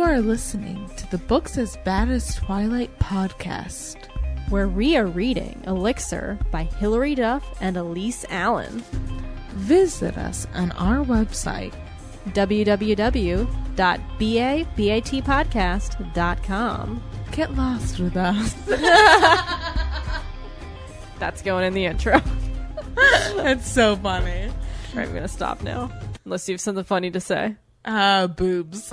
are listening to the Books as Bad as Twilight podcast, where we are reading Elixir by Hilary, Duff, and Elise Allen. Visit us on our website, www.BaBaTpodcast.com. Get lost with us. That's going in the intro. That's so funny. All right, I'm going to stop now. Unless you have something funny to say. Boobs.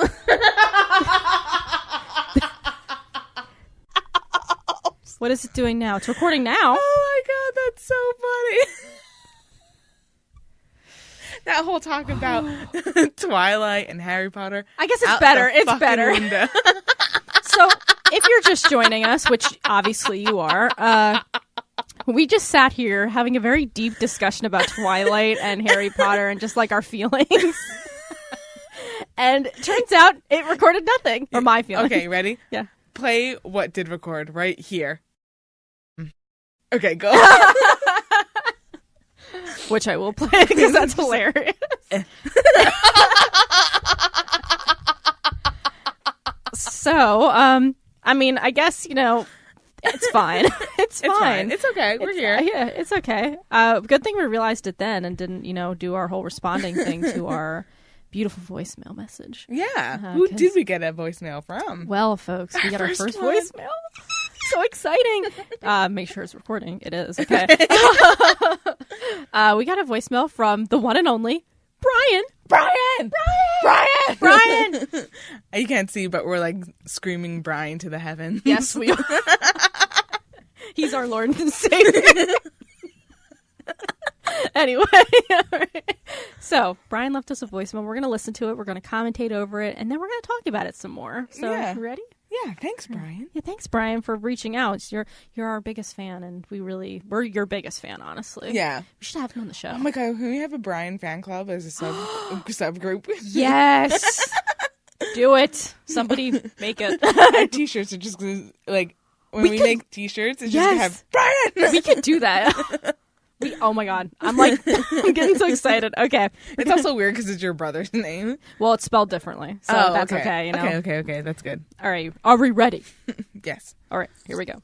What is it doing now? It's recording now. Oh my god, that's so funny. That whole talk about Twilight and Harry Potter. I guess it's better. It's better. So, if you're just joining us, which obviously you are, we just sat here having a very deep discussion about Twilight and Harry Potter and just like our feelings. And it turns out it recorded nothing, or my feelings. Okay, ready? Yeah. Play what did record right here. Okay, go. Which I will play because that's hilarious. So, I mean, I guess, you know, it's fine. It's fine. It's okay. We're here. Yeah, it's okay. Good thing we realized it then and didn't, you know, do our whole responding thing to our beautiful voicemail message. Yeah. Who did we get a voicemail from? Well, folks, we got our first voicemail. So exciting. Make sure it's recording. It is. Okay. We got a voicemail from the one and only Brian. You can't see, but we're like screaming Brian to the heavens. Yes, we are. He's our Lord and Savior. Anyway, all right. So Brian left us a voicemail. We're going to listen to it. We're going to commentate over it, and then we're going to talk about it some more. So, You ready? Yeah, thanks, Brian. Yeah, thanks, Brian, for reaching out. You're our biggest fan, and we're your biggest fan, honestly. Yeah. We should have him on the show. Oh my god, can we have a Brian fan club as a subgroup? Yes. Do it. Somebody make it. Our t-shirts are just gonna, like, when we make t-shirts, it's just gonna have Brian. We could do that. Oh my god. I'm getting so excited. Okay. It's also weird because it's your brother's name. Well, it's spelled differently. So that's okay, you know? Okay. That's good. All right. Are we ready? Yes. All right. Here we go.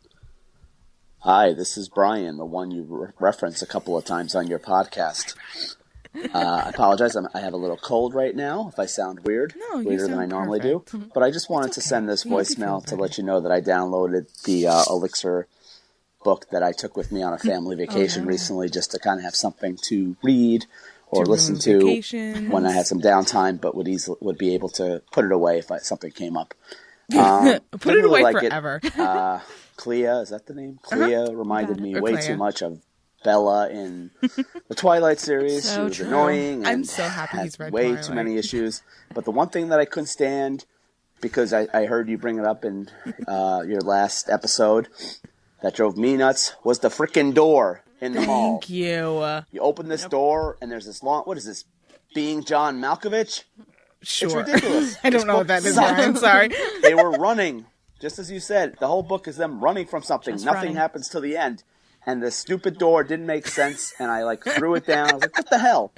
Hi, this is Brian, the one you referenced a couple of times on your podcast. I apologize. I have a little cold right now if I sound weird. No, weirder than I normally do. But I just wanted to send this voicemail to let you know that I downloaded the Elixir book that I took with me on a family vacation recently, just to kind of have something to read or listen to when I had some downtime, but would be able to put it away if something came up. Put it away forever. Clea, is that the name? Clea reminded me way too much of Bella in the Twilight series. So she was true. annoying. And I'm so happy he's read way Twilight. too many issues. But the one thing that I couldn't stand, because I heard you bring it up in your last episode, that drove me nuts, was the frickin' door in the mall. Thank you. You open this door, and there's this long... What is this? Being John Malkovich? Sure. It's ridiculous. I don't know what that is, Brian. Sorry. They were running. Just as you said, the whole book is them running from something. Just Nothing running. happens till the end. And the stupid door didn't make sense, and I threw it down. I was like, what the hell?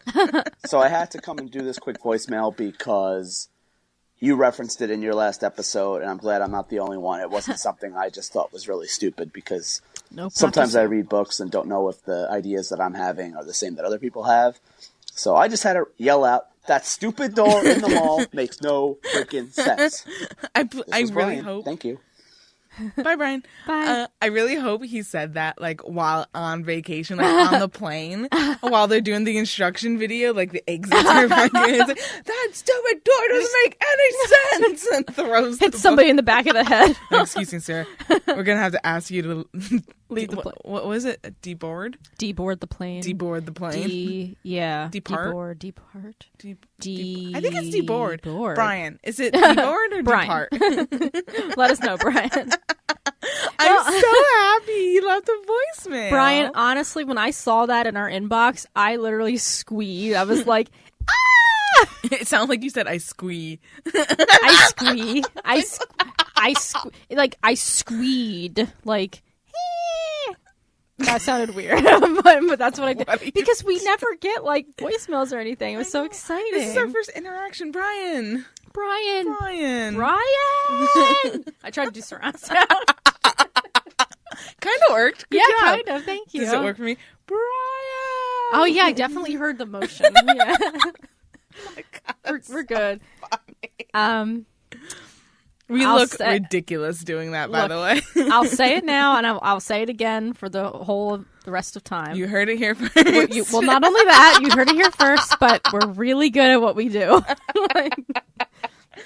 So I had to come and do this quick voicemail because you referenced it in your last episode, and I'm glad I'm not the only one. It wasn't something I just thought was really stupid, because sometimes I read books and don't know if the ideas that I'm having are the same that other people have. So I just had to yell out, that stupid door in the mall makes no freaking sense. I really Brian. hope. Thank you. Bye, Brian. Bye. I really hope he said that, like, while on vacation, like, on the plane, while they're doing the instruction video, like, the exits are back in. It's like, that stupid door doesn't make any sense! And throws Hit somebody in the back of the head. No, excuse me, sir. We're gonna have to ask you to Leave the plane. What was it? Deboard? Deboard the plane. Deboard the plane. Depart. Depart? Depart. I think it's deboard. Deboard. Brian, is it deboard or Brian. depart? Let us know, Brian. I'm so happy he left a voicemail. Brian, honestly, when I saw that in our inbox, I literally squeezed. I was like, ah! It sounded like you said I squee. I squee. I squeed. Like, eh. That sounded weird, but that's what I did. Because we never get, like, voicemails or anything. It was so exciting. This is our first interaction, Brian. Brian. Brian. I tried to do surround sound. Kind of worked. Good job. Kind of. Thank you. Does it work for me? Brian. Oh, yeah, I definitely heard the motion. Yeah. Oh my God, We're good. funny. We I'll look say- ridiculous doing that, by the way. I'll say it now, and I'll say it again for the whole of the rest of time. You heard it here first. Well, not only that, you heard it here first, but we're really good at what we do.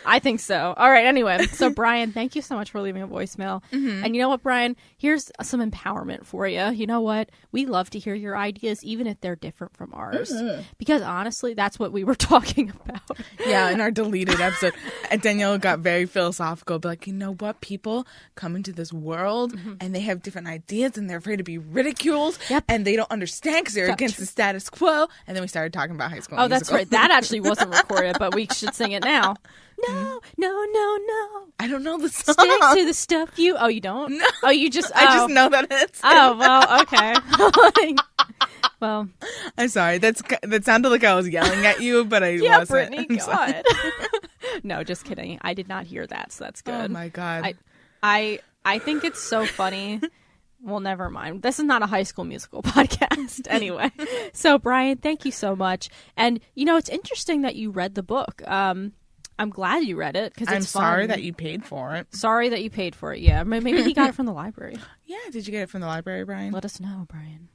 I think so. All right, anyway. So, Brian, thank you so much for leaving a voicemail. Mm-hmm. And you know what, Brian? Here's some empowerment for you. You know what? We love to hear your ideas, even if they're different from ours. Mm-hmm. Because, honestly, that's what we were talking about. Yeah, in our deleted episode, Danielle got very philosophical, but like, you know what? People come into this world and they have different ideas and they're afraid to be ridiculed. Yep. And they don't understand because they're against the status quo. And then we started talking about High School Oh, Musical. that's right. That actually wasn't recorded, but we should sing it now. No. I don't know the song. Stick to the stuff you... Oh, you don't? No. Oh, you just... I just know that it's... Oh, well, okay. Well... I'm sorry. That sounded like I was yelling at you, but I Yeah, wasn't. Brittany, I'm sorry. God. No, just kidding. I did not hear that, so that's good. Oh, my God. I think it's so funny. Well, never mind. This is not a High School Musical podcast. Anyway. So, Brian, thank you so much. And, you know, it's interesting that you read the book. I'm glad you read it, because it's I'm sorry fun. that you paid for it. Sorry that you paid for it, yeah. Maybe he got it from the library. Yeah, did you get it from the library, Brian? Let us know, Brian.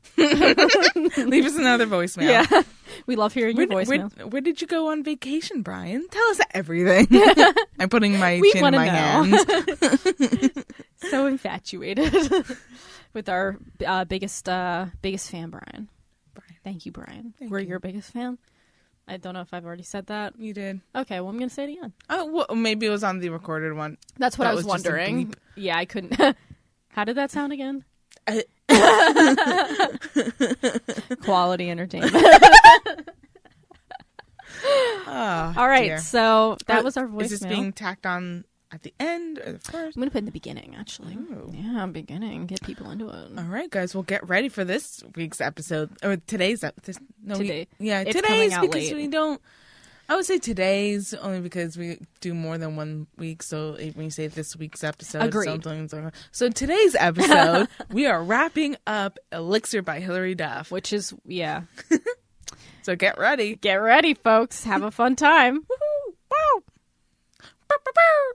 Leave us another voicemail. Yeah. We love hearing your voicemails. Where did you go on vacation, Brian? Tell us everything. I'm putting my We chin in wanna my know. hands. So infatuated with our biggest fan, Brian. Thank you, Brian. We're your biggest fan. I don't know if I've already said that. You did. Okay, well, I'm going to say it again. Oh, well, maybe it was on the recorded one. That's what That I was was just a wondering. bleep. Yeah, I couldn't. How did that sound again? Quality entertainment. Oh, All right, dear. so that was our voicemail. Is this being tacked on at the end or the first? I'm going to put it in the beginning, actually. Ooh. Yeah, beginning. Get people into it. All right, guys. Well, get ready for this week's episode or today's episode. Today. It's It's coming today's out because late. we don't. I would say today's only because we do more than 1 week. So when you say this week's episode, Agreed. something's so today's episode we are wrapping up Elixir by Hilary Duff. Which is, yeah. So get ready. Get ready, folks. Have a fun time. Woo!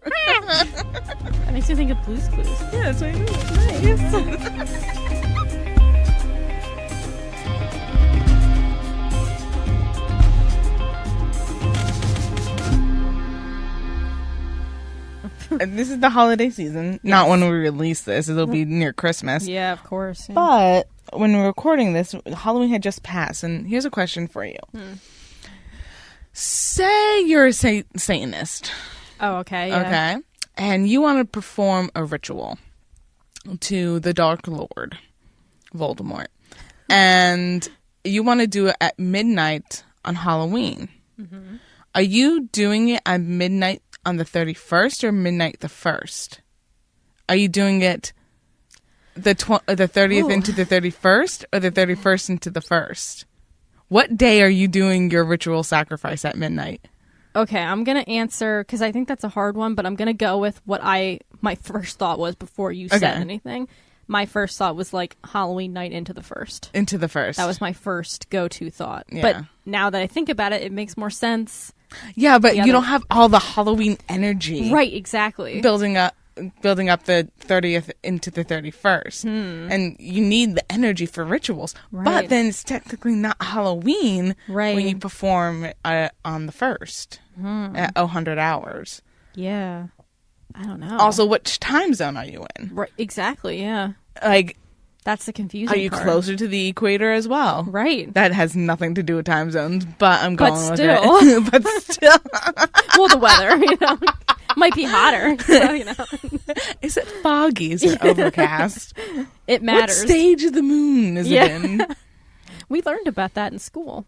That makes me think of Blue's Clues. Yeah, that's what I do. Nice. And this is the holiday season. Not when we release this. It'll be near Christmas. Yeah, of course. Yeah. But when we're recording this, Halloween had just passed. And here's a question for you. Say you're a Satanist. Oh, okay. Yeah. Okay. And you want to perform a ritual to the Dark Lord, Voldemort. And you want to do it at midnight on Halloween. Mm-hmm. Are you doing it at midnight on the 31st or midnight the 1st? Are you doing it the 30th into the 31st or the 31st into the 1st? What day are you doing your ritual sacrifice at midnight? Okay, I'm going to answer, because I think that's a hard one, but I'm going to go with what my first thought was before you said anything. My first thought was like Halloween night into the 1st. Into the 1st. That was my first go-to thought. Yeah. But now that I think about it, it makes more sense. Yeah, but The you other- don't have all the Halloween energy. Right, exactly. Building up the 30th into the 31st. And you need the energy for rituals. Right. But then it's technically not Halloween Right. when you perform on the 1st at 100 hours. Yeah. I don't know. Also, which time zone are you in? Right, exactly, yeah. Like, That's the confusing are you part. closer to the equator as well? Right. That has nothing to do with time zones, but I'm going with still. it. But still. Well, the weather, might be hotter. So, Is it foggy? Is it overcast? it matters. What stage of the moon is Yeah. it in? We learned about that in school.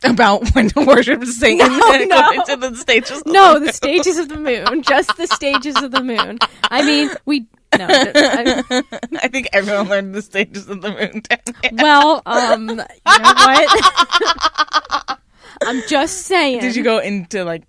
About when to worship Satan according to the stages of No, the stages of the moon. Just the stages of the moon. I mean, no. I think everyone learned the stages of the moon. Well, you know what? I'm just saying. Did you go into like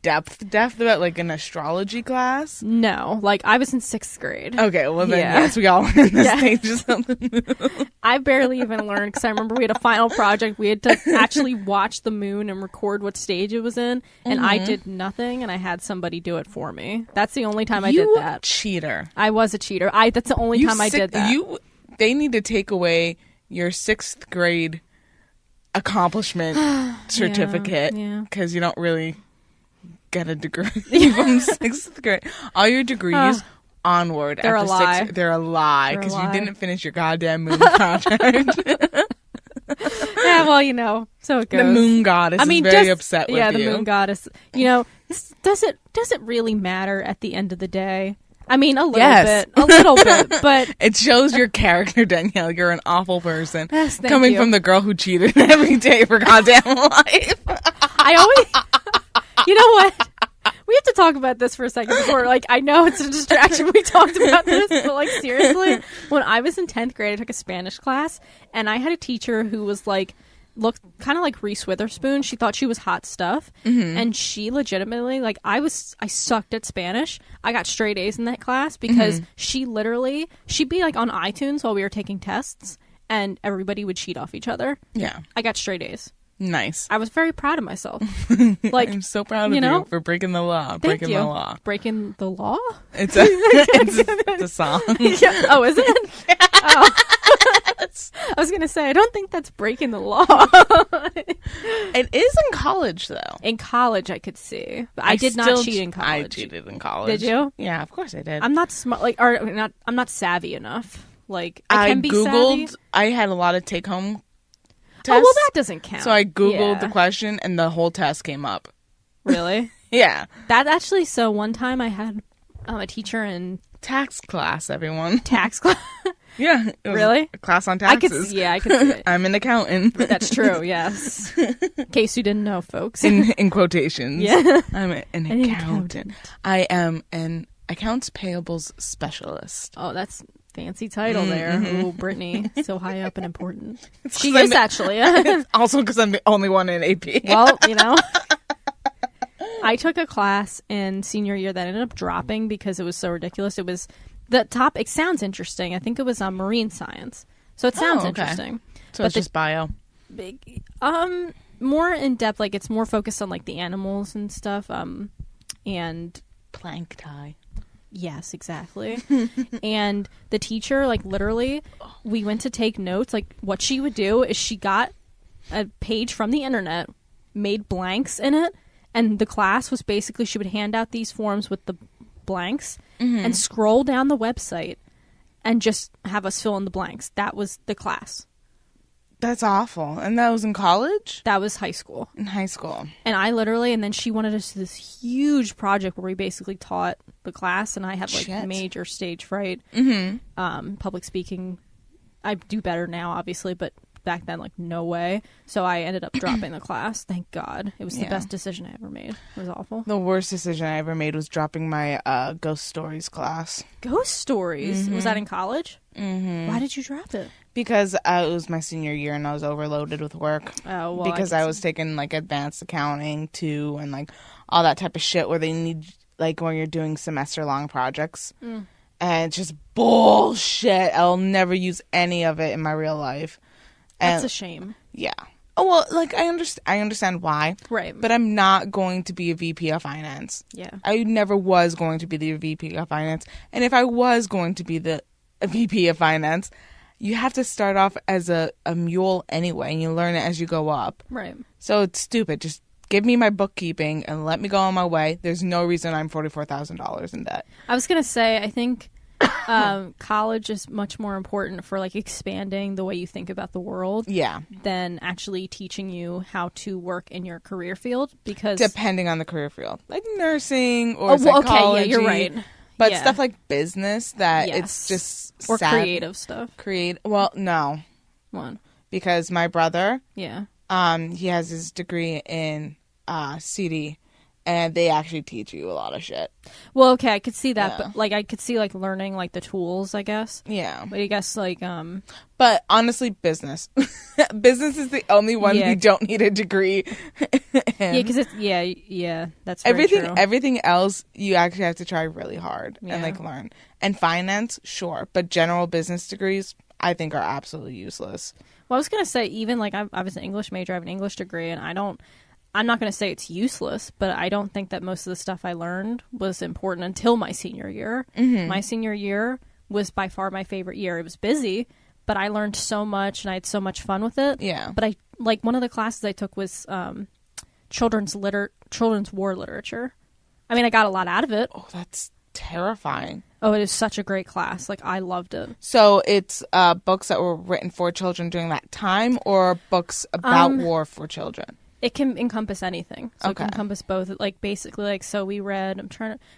depth about like an astrology class? No, like I was in 6th grade. Okay, well then yes, we all were in the stages of the moon. I barely even learned because I remember we had a final project. We had to actually watch the moon and record what stage it was in, and I did nothing, and I had somebody do it for me. That's the only time I did that. Cheater. I was a cheater. That's the only time I did that. They need to take away your 6th grade accomplishment certificate because you don't really get a degree from 6th grade. All your degrees onward. They're a lie. They're a lie because you didn't finish your goddamn moon project. Yeah, well, so it goes. The moon goddess is very upset with you. Yeah, the moon goddess. Does it really matter at the end of the day? I mean, a little bit, but it shows your character, Danielle. You're an awful person. Yes, coming from the girl who cheated every day of her goddamn life. I always, you know what? We have to talk about this for a second before, like, I know it's a distraction. We talked about this, but like, seriously, when I was in 10th grade, I took a Spanish class, and I had a teacher who was like, looked kind of like Reese Witherspoon. She thought she was hot stuff, and she legitimately, like, I sucked at Spanish. I got straight A's in that class because she'd be like on iTunes while we were taking tests, and everybody would cheat off each other. Yeah, I got straight A's. Nice. I was very proud of myself. Like, I'm so proud of you for breaking the law. Breaking the law? It's a song. Yeah. Oh, is it? Yeah. Oh. I was gonna say I don't think that's breaking the law. It is in college though. In college, I could see, but I did not cheat in college. I cheated in college. Did you? Yeah, of course I did. I'm not smart, I'm not savvy enough. Like, I can be Googled. savvy. I had a lot of take home tests. Oh, well, that doesn't count. So I Googled the question and the whole test came up. Really? Yeah. That actually, so one time I had a teacher in tax class, everyone. Tax class? Yeah. It was really? A class on taxes. I could see it. I'm an accountant. That's true, yes. In case you didn't know, folks. In quotations. Yeah. I'm an accountant. I am an accounts payables specialist. Oh, that's fancy title there. Oh, Brittany, so high up and important. She is actually. Also because I'm the only one in AP. Well, I took a class in senior year that ended up dropping because it was so ridiculous. It was the topic sounds interesting. I think it was marine science. So it sounds interesting. So it's just bio. More in depth, like it's more focused on like the animals and stuff. And plankton. Yes, exactly. And the teacher, like literally, we went to take notes. Like what she would do is she got a page from the internet, made blanks in it, and the class was basically she would hand out these forms with the blanks and scroll down the website and just have us fill in the blanks. That was the class. That's awful. And that was in college? That was high school. In high school. And I literally, and then she wanted us to do this huge project where we basically taught the class, and I had like major stage fright. Public speaking. I do better now, obviously, but back then, like, no way. So I ended up dropping the class. Thank God. It was the best decision I ever made. It was awful. The worst decision I ever made was dropping my ghost stories class. Ghost stories? Was that in college? Why did you drop it? Because it was my senior year and I was overloaded with work. Oh, well, because I was taking like advanced accounting too, and like all that type of shit where they need, like, when you're doing semester long projects. And it's just bullshit. I'll never use any of it in my real life. That's a shame. Yeah. Oh, well, like, I understand why. Right. But I'm not going to be a VP of finance. Yeah. I never was going to be the VP of finance. And if I was going to be a VP of finance, you have to start off as a mule anyway, and you learn it as you go up. Right. So it's stupid. Just give me my bookkeeping and let me go on my way. There's no reason I'm $44,000 in debt. I was going to say, I think college is much more important for like expanding the way you think about the world than actually teaching you how to work in your career field, because depending on the career field, like nursing or psychology. Okay, yeah, you're right. But stuff like business, that it's just or creative stuff. Well, no. One. Because my brother, he has his degree in CD, and they actually teach you a lot of shit. Well, okay, I could see that, Yeah. but like I could see like learning like the tools, I guess. Yeah. But I guess like But honestly, business. Business is the only one Yeah. we don't need a degree in. yeah, because it's that's very everything true. everything else you actually have to try really hard and Yeah. like learn. And finance, sure, but general business degrees I think are absolutely useless. Well, I was gonna say even like I was an English major, I have an English degree, and I'm not gonna say it's useless, but I don't think that most of the stuff I learned was important until my senior year. Mm-hmm. My senior year was by far my favorite year. It was busy, but I learned so much and I had so much fun with it. Yeah. But I like one of the classes I took was children's war literature. I mean, I got a lot out of it. Oh, that's terrifying. Oh, it is such a great class. Like, I loved it. So it's books that were written for children during that time, or books about war for children? It can encompass anything. So it Okay. can encompass both. Like, basically, like, so we read,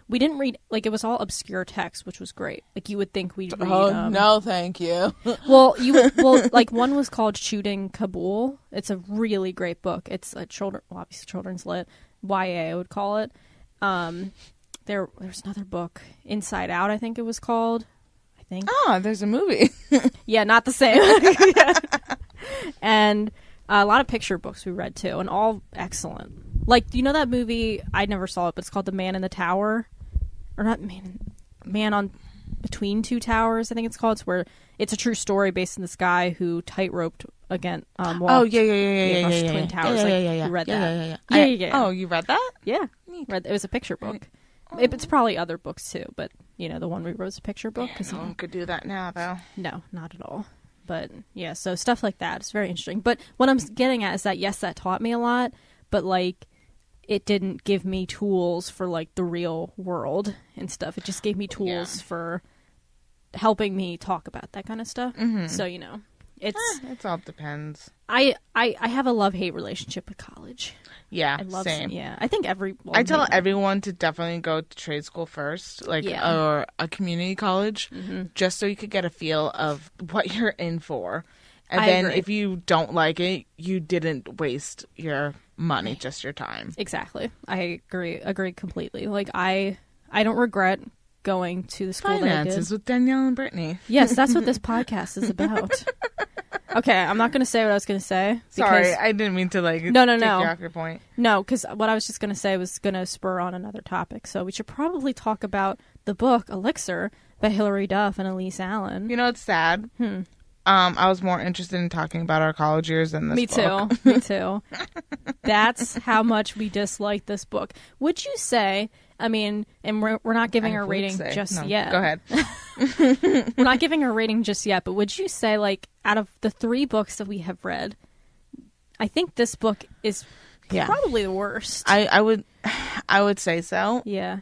we didn't read, like, it was all obscure text, which was great. Like, you would think we'd read. Oh, no, thank you. Well, like, one was called Shooting Kabul. It's a really great book. It's a obviously children's lit, YA, I would call it. There's another book, Inside Out, I think it was called. I think. Oh, there's a movie. Yeah, not the same. Yeah. And a lot of picture books we read too, and all excellent. Like, you know that movie? I never saw it, but it's called The Man in the Tower, or not Man on Between Two Towers. I think it's called. It's where it's a true story based on this guy who tightroped against. Oh, Walked yeah. across Twin Towers. You read that? Yeah. Oh, you read that? Yeah. It was a picture book. It's probably other books too, but you know the one we wrote is a picture book. Yeah, no one could do that now, though. No, not at all. But yeah, so stuff like that is very interesting. But what I'm getting at is that yes, that taught me a lot, but like it didn't give me tools for like the real world and stuff. It just gave me tools for helping me talk about that kind of stuff. Mm-hmm. So you know, it all depends. I have a love-hate relationship with college. Yeah, I love, same. Yeah, I think I tell everyone to definitely go to trade school first, like or a community college, just so you could get a feel of what you're in for. And then agree. if you don't like it, you didn't waste your money, just your time. Exactly. I agree completely. Like I don't regret going to the school that I did. Finances with Danielle and Brittany. Yes, that's what this podcast is about. Okay, I'm not going to say what I was going to say. Sorry, I didn't mean to take No. you off your point. No, because what I was just going to say was going to spur on another topic. So we should probably talk about the book Elixir by Hilary Duff and Elise Allen. You know, it's sad. I was more interested in talking about our college years than this book. Me too. That's how much we dislike this book. Would you say, I mean, and we're not giving her a rating just yet. Go ahead. We're not giving her a rating just yet, but would you say, like, out of the 3 books that we have read, I think this book is probably the worst. I would say so. Yeah.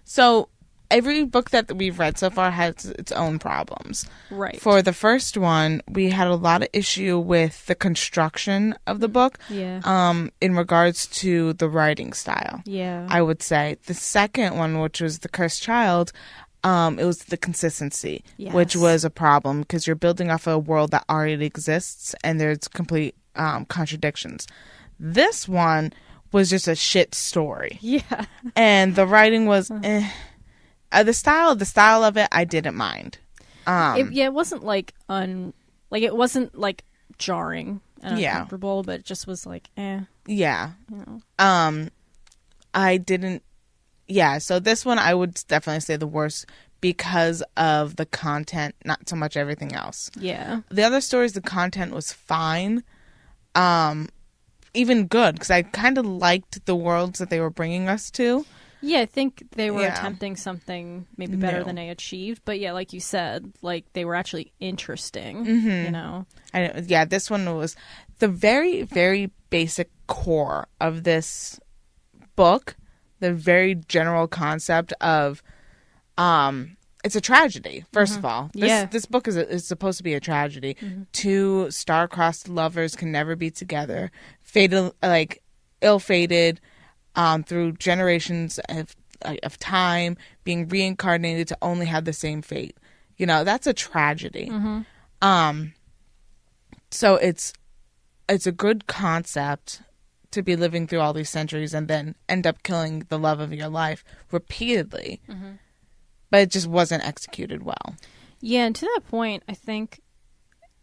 So every book that we've read so far has its own problems. Right. For the first one, we had a lot of issue with the construction of the book. Yeah. In regards to the writing style. Yeah. I would say the second one, which was The Cursed Child, it was the consistency, which was a problem because you're building off a world that already exists and there's complete contradictions. This one was just a shit story. Yeah. And the writing was the style of it I didn't mind. It wasn't like it wasn't like jarring and uncomfortable, but it just was like Yeah. You know. I didn't. Yeah, so this one I would definitely say the worst because of the content, not so much everything else. Yeah. The other stories, the content was fine, even good because I kind of liked the worlds that they were bringing us to. Yeah, I think they were attempting something maybe better than they achieved. But yeah, like you said, like they were actually interesting, you know? This one was the very, very basic core of this book, the very general concept of it's a tragedy, first of all. This book is supposed to be a tragedy. 2 star-crossed lovers can never be together, ill-fated, through generations of time, being reincarnated to only have the same fate. You know, that's a tragedy. So it's a good concept to be living through all these centuries and then end up killing the love of your life repeatedly. But it just wasn't executed well. Yeah, and to that point, I think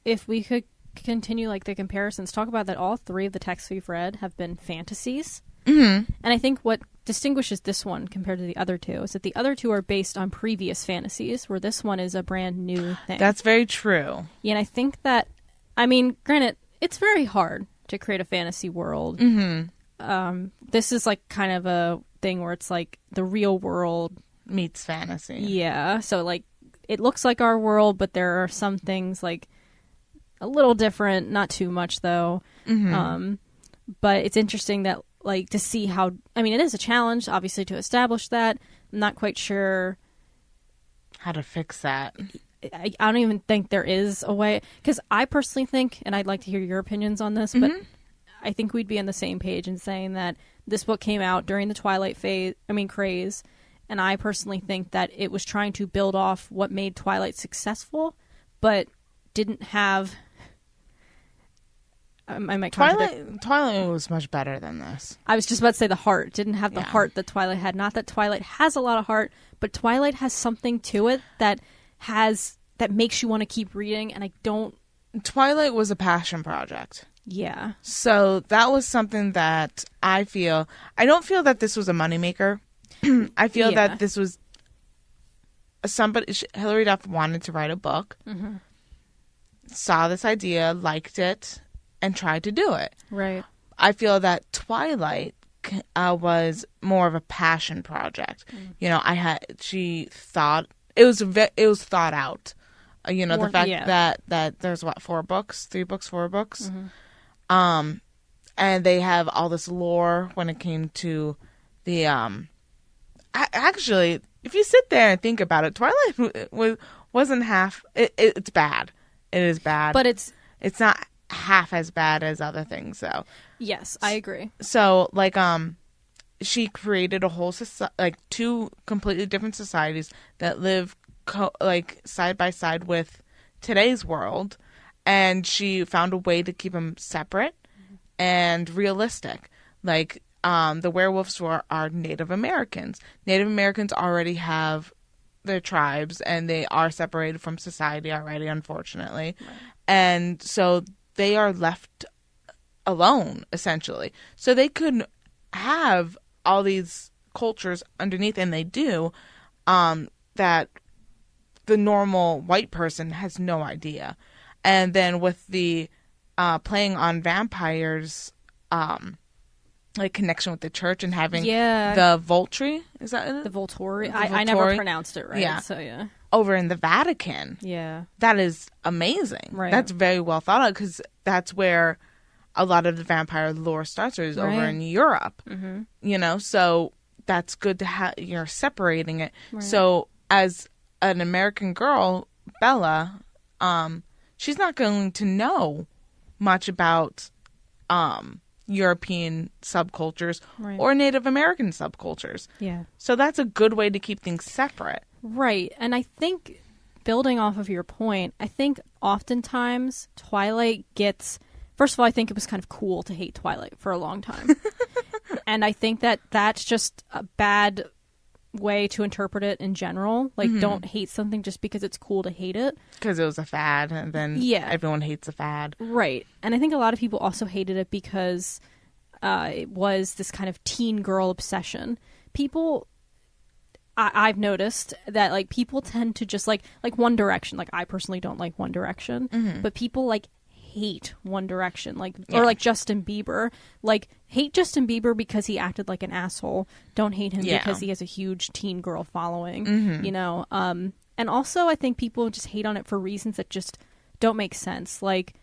if we could continue like the comparisons, talk about that all three of the texts we've read have been fantasies. And I think what distinguishes this one compared to the other two is that the other two are based on previous fantasies, where this one is a brand new thing. That's very true. Yeah, and I think that, I mean, granted, it's very hard to create a fantasy world. This is like kind of a thing where it's like the real world meets fantasy. Yeah, so like it looks like our world, but there are some things like a little different, not too much though. But it's interesting that like to see how, I mean, it is a challenge obviously to establish that. I'm not quite sure how to fix that. I don't even think there is a way, because I personally think, and I'd like to hear your opinions on this, but I think we'd be on the same page in saying that this book came out during the Twilight craze, and I personally think that it was trying to build off what made Twilight successful, but didn't have. I might Twilight was much better than this. I was just about to say the heart. Didn't have the heart that Twilight had. Not that Twilight has a lot of heart, but Twilight has something to it that makes you want to keep reading, and I don't. Twilight was a passion project. Yeah. So that was something that I don't feel that this was a moneymaker. I feel that this was Hilary Duff wanted to write a book, saw this idea, liked it, and tried to do it. Right. I feel that Twilight was more of a passion project. You know, she thought it was thought out. You know, the fact that there's four books, and they have all this lore when it came to the actually, if you sit there and think about it, Twilight wasn't half. It's bad. It is bad, but it's not half as bad as other things, though. Yes, I agree. So, like, she created a whole two completely different societies that live side by side with today's world, and she found a way to keep them separate and realistic. Like, the werewolves are Native Americans. Native Americans already have their tribes, and they are separated from society already, unfortunately. Right. And so they are left alone, essentially. So they could have all these cultures underneath, and they do, that the normal white person has no idea. And then with the playing on vampires, connection with the church and having the Volturi, is that it? The Volturi? I never pronounced it right. Yeah. So yeah. Over in the Vatican. Yeah. That is amazing. Right. That's very well thought out, because that's where a lot of the vampire lore starts, is over in Europe. You know, so that's good to have, you're separating it. Right. So as an American girl, Bella, she's not going to know much about European subcultures or Native American subcultures. Yeah. So that's a good way to keep things separate. Right. And I think, building off of your point, I think oftentimes Twilight gets... First of all, I think it was kind of cool to hate Twilight for a long time. And I think that that's just a bad way to interpret it in general. Like, don't hate something just because it's cool to hate it. Because it was a fad, and then everyone hates a fad. Right. And I think a lot of people also hated it because it was this kind of teen girl obsession. People... I've noticed that, like, people tend to just, like One Direction. Like, I personally don't like One Direction. But people, like, hate One Direction, or like Justin Bieber. Like, hate Justin Bieber because he acted like an asshole. Don't hate him because he has a huge teen girl following. You know, and also I think people just hate on it for reasons that just don't make sense. Like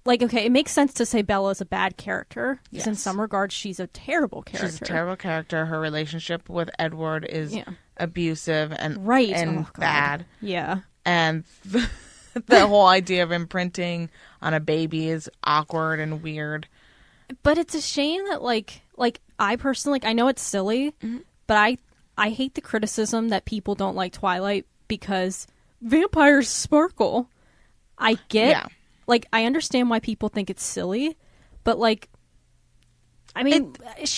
okay, it makes sense to say Bella is a bad character, because in some regards she's a terrible character. She's a terrible character. Her relationship with Edward is abusive and bad. Yeah, and the whole idea of imprinting on a baby is awkward and weird. But it's a shame that like I personally, I know it's silly, but I hate the criticism that people don't like Twilight because vampires sparkle. I get, I understand why people think it's silly, but like I mean, it's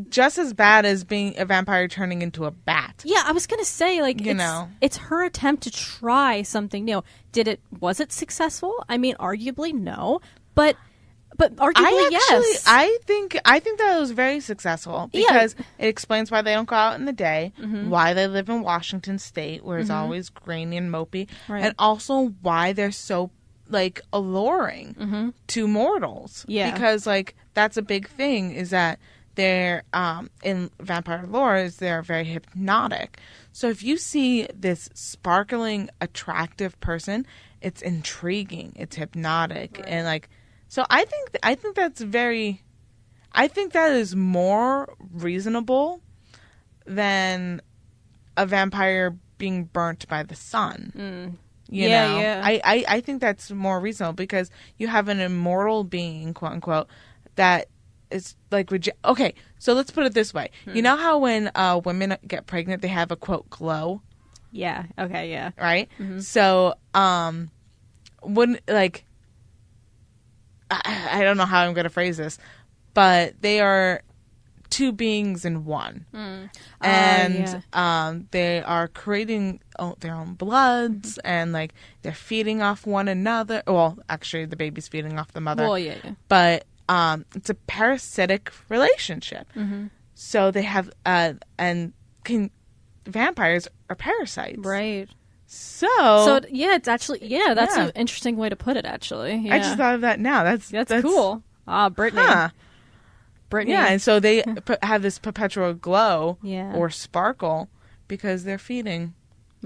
just as bad as being a vampire turning into a bat. Yeah, I was gonna say, like, it's her attempt to try something new. Was it successful? I mean, arguably no, but arguably yes. I think that it was very successful because it explains why they don't go out in the day, why they live in Washington State where it's always grainy and mopey, and also why they're so like alluring to mortals. Yeah, because like that's a big thing is that they're in vampire lore is they're very hypnotic. So if you see this sparkling, attractive person, it's intriguing, it's hypnotic, and like. So I think that is more reasonable than a vampire being burnt by the sun. You know? Yeah. I think that's more reasonable because you have an immortal being, quote unquote, that is like okay. So let's put it this way: you know how when women get pregnant, they have a quote glow. Yeah. Okay. Yeah. Right. So wouldn't like. I don't know how I'm going to phrase this, but they are two beings in one. And they are creating their own bloods and like they're feeding off one another. Well, actually the baby's feeding off the mother. Well, yeah. But it's a parasitic relationship. So they have vampires are parasites. Right. So yeah, it's actually that's an interesting way to put it. Actually, yeah. I just thought of that now. That's cool. Brittany. Brittany. Yeah, and so they have this perpetual glow or sparkle because they're feeding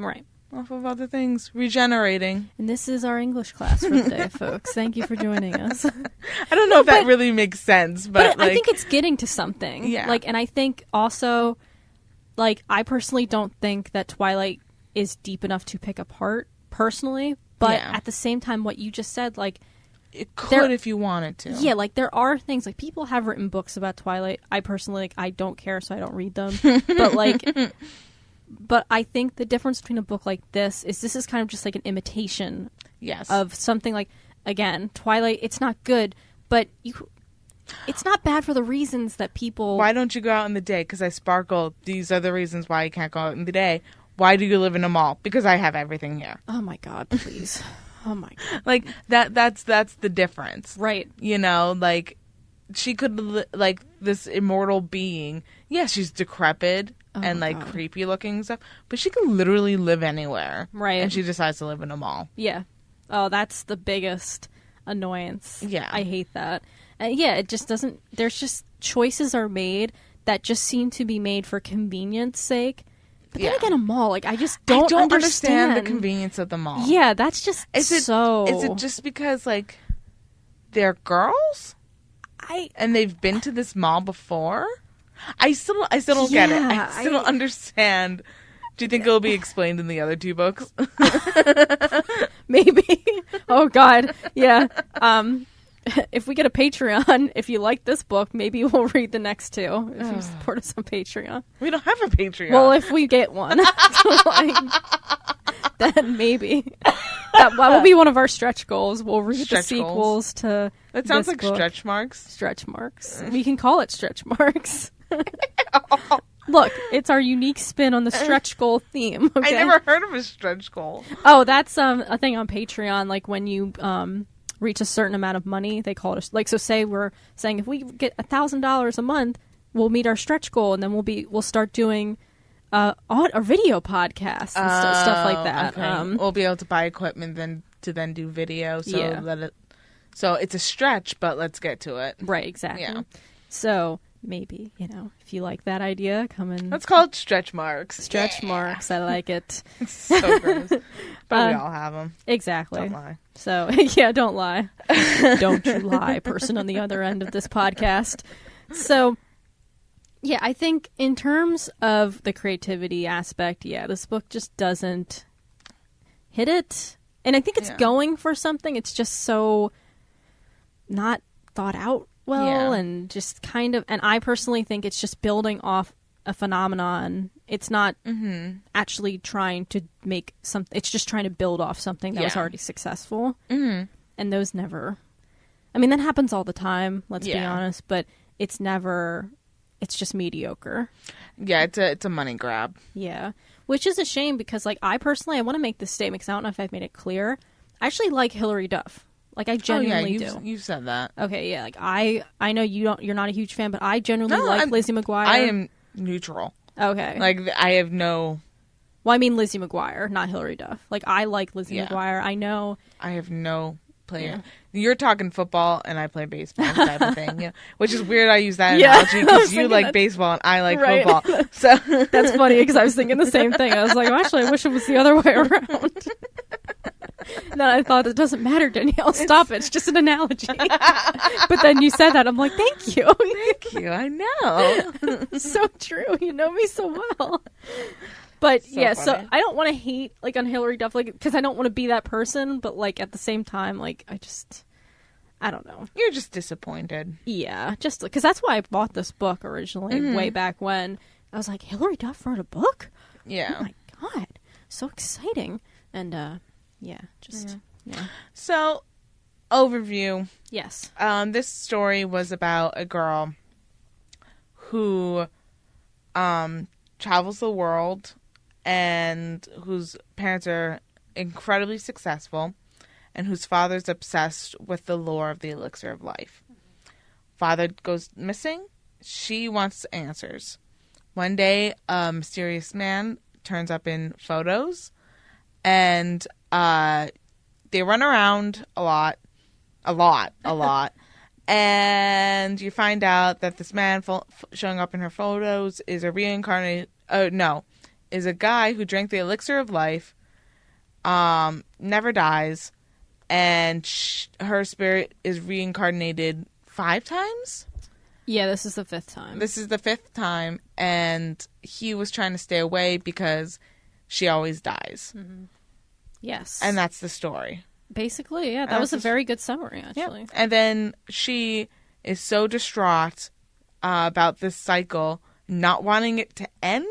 off of other things, regenerating. And this is our English class for the day, folks. Thank you for joining us. I don't know if that really makes sense, but like, I think it's getting to something. Yeah, like, and I think also, like, I personally don't think that Twilight is deep enough to pick apart personally, but at the same time what you just said, like, it could if you wanted to. Yeah, like there are things like people have written books about Twilight. I personally like I don't care, so I don't read them. But I think the difference between a book like this is kind of just like an imitation of something like, again, Twilight, it's not good, but it's not bad for the reasons that people. Why don't you go out in the day? Because I sparkle. These are the reasons why you can't go out in the day. Why do you live in a mall? Because I have everything here. Oh my God, please. Oh my God. Like that's the difference. Right. You know, like she could like this immortal being. Yeah, she's decrepit and like creepy looking and stuff, but she could literally live anywhere. Right. And she decides to live in a mall. Yeah. Oh, that's the biggest annoyance. Yeah. I hate that. And yeah, it just doesn't there's just choices are made that just seem to be made for convenience sake. But then again, a mall, like, I just don't understand the convenience of the mall. Yeah, that's just Is it just because, like, they're girls? And they've been to this mall before? I still don't get it. I still don't understand. Do you think it'll be explained in the other two books? Maybe. Oh, God. Yeah. If we get a Patreon, if you like this book, maybe we'll read the next two. If you support us on Patreon. We don't have a Patreon. Well, if we get one, then maybe. That will be one of our stretch goals. We'll read the sequels to That sounds like book. Stretch marks. Stretch marks. We can call it stretch marks. Look, it's our unique spin on the stretch goal theme. Okay? I never heard of a stretch goal. Oh, that's a thing on Patreon. Like when you reach a certain amount of money, they call it like. So say we're saying if we get $1,000 a month, we'll meet our stretch goal, and then we'll start doing a video podcast and stuff like that. Okay. We'll be able to buy equipment to then do video. So it's a stretch, but let's get to it. Right. Exactly. Yeah. So maybe if you like that idea, come in. Let's call it stretch marks. Stretch marks. I like it. It's so gross. But we all have them. Exactly. Don't lie. So, yeah, don't lie. Don't you lie, person on the other end of this podcast. So, yeah, I think in terms of the creativity aspect, this book just doesn't hit it. And I think it's going for something. It's just so not thought out well and just kind of, and I personally think it's just building off a phenomenon. It's not actually trying to make something. It's just trying to build off something that was already successful. And those never I mean, that happens all the time, let's be Yeah. honest, but it's just mediocre. Yeah, it's a money grab. Yeah. Which is a shame because, like, I want to make this statement because I don't know if I've made it clear. I actually like Hilary Duff. Like, I genuinely do. You've said that. Okay, yeah. Like, I know you're not a huge fan, but I genuinely like Lizzie McGuire. I am neutral. Okay. Like, I have no... Well, I mean Lizzie McGuire, not Hilary Duff. Like, I like Lizzie McGuire. I know... I have no player. Yeah. You're talking football, and I play baseball type of thing. Yeah. Which is weird I use that analogy, because you like baseball, and I like football. So that's funny, because I was thinking the same thing. I was like, well, actually, I wish it was the other way around. And then I thought, it doesn't matter, Danielle. Stop it. It's just an analogy. But then you said that. I'm like, thank you. Thank you. I know. So true. You know me so well. But so yeah, funny. So I don't want to hate like on Hilary Duff, like, because I don't want to be that person. But like at the same time, like I don't know. You're just disappointed. Yeah, just because that's why I bought this book originally, way back when. I was like, Hilary Duff wrote a book? Yeah. Oh my God, so exciting. And yeah. So, overview. Yes. This story was about a girl who travels the world and whose parents are incredibly successful and whose father's obsessed with the lore of the Elixir of Life. Father goes missing. She wants answers. One day, a mysterious man turns up in photos, and they run around a lot, and you find out that this man showing up in her photos is a is a guy who drank the Elixir of Life, never dies, and her spirit is reincarnated 5 times? Yeah, this is the 5th time. This is the 5th time, and he was trying to stay away because she always dies. Mm-hmm. Yes. And that's the story. Basically, yeah. That was a very good summary, actually. Yeah. And then she is so distraught about this cycle, not wanting it to end,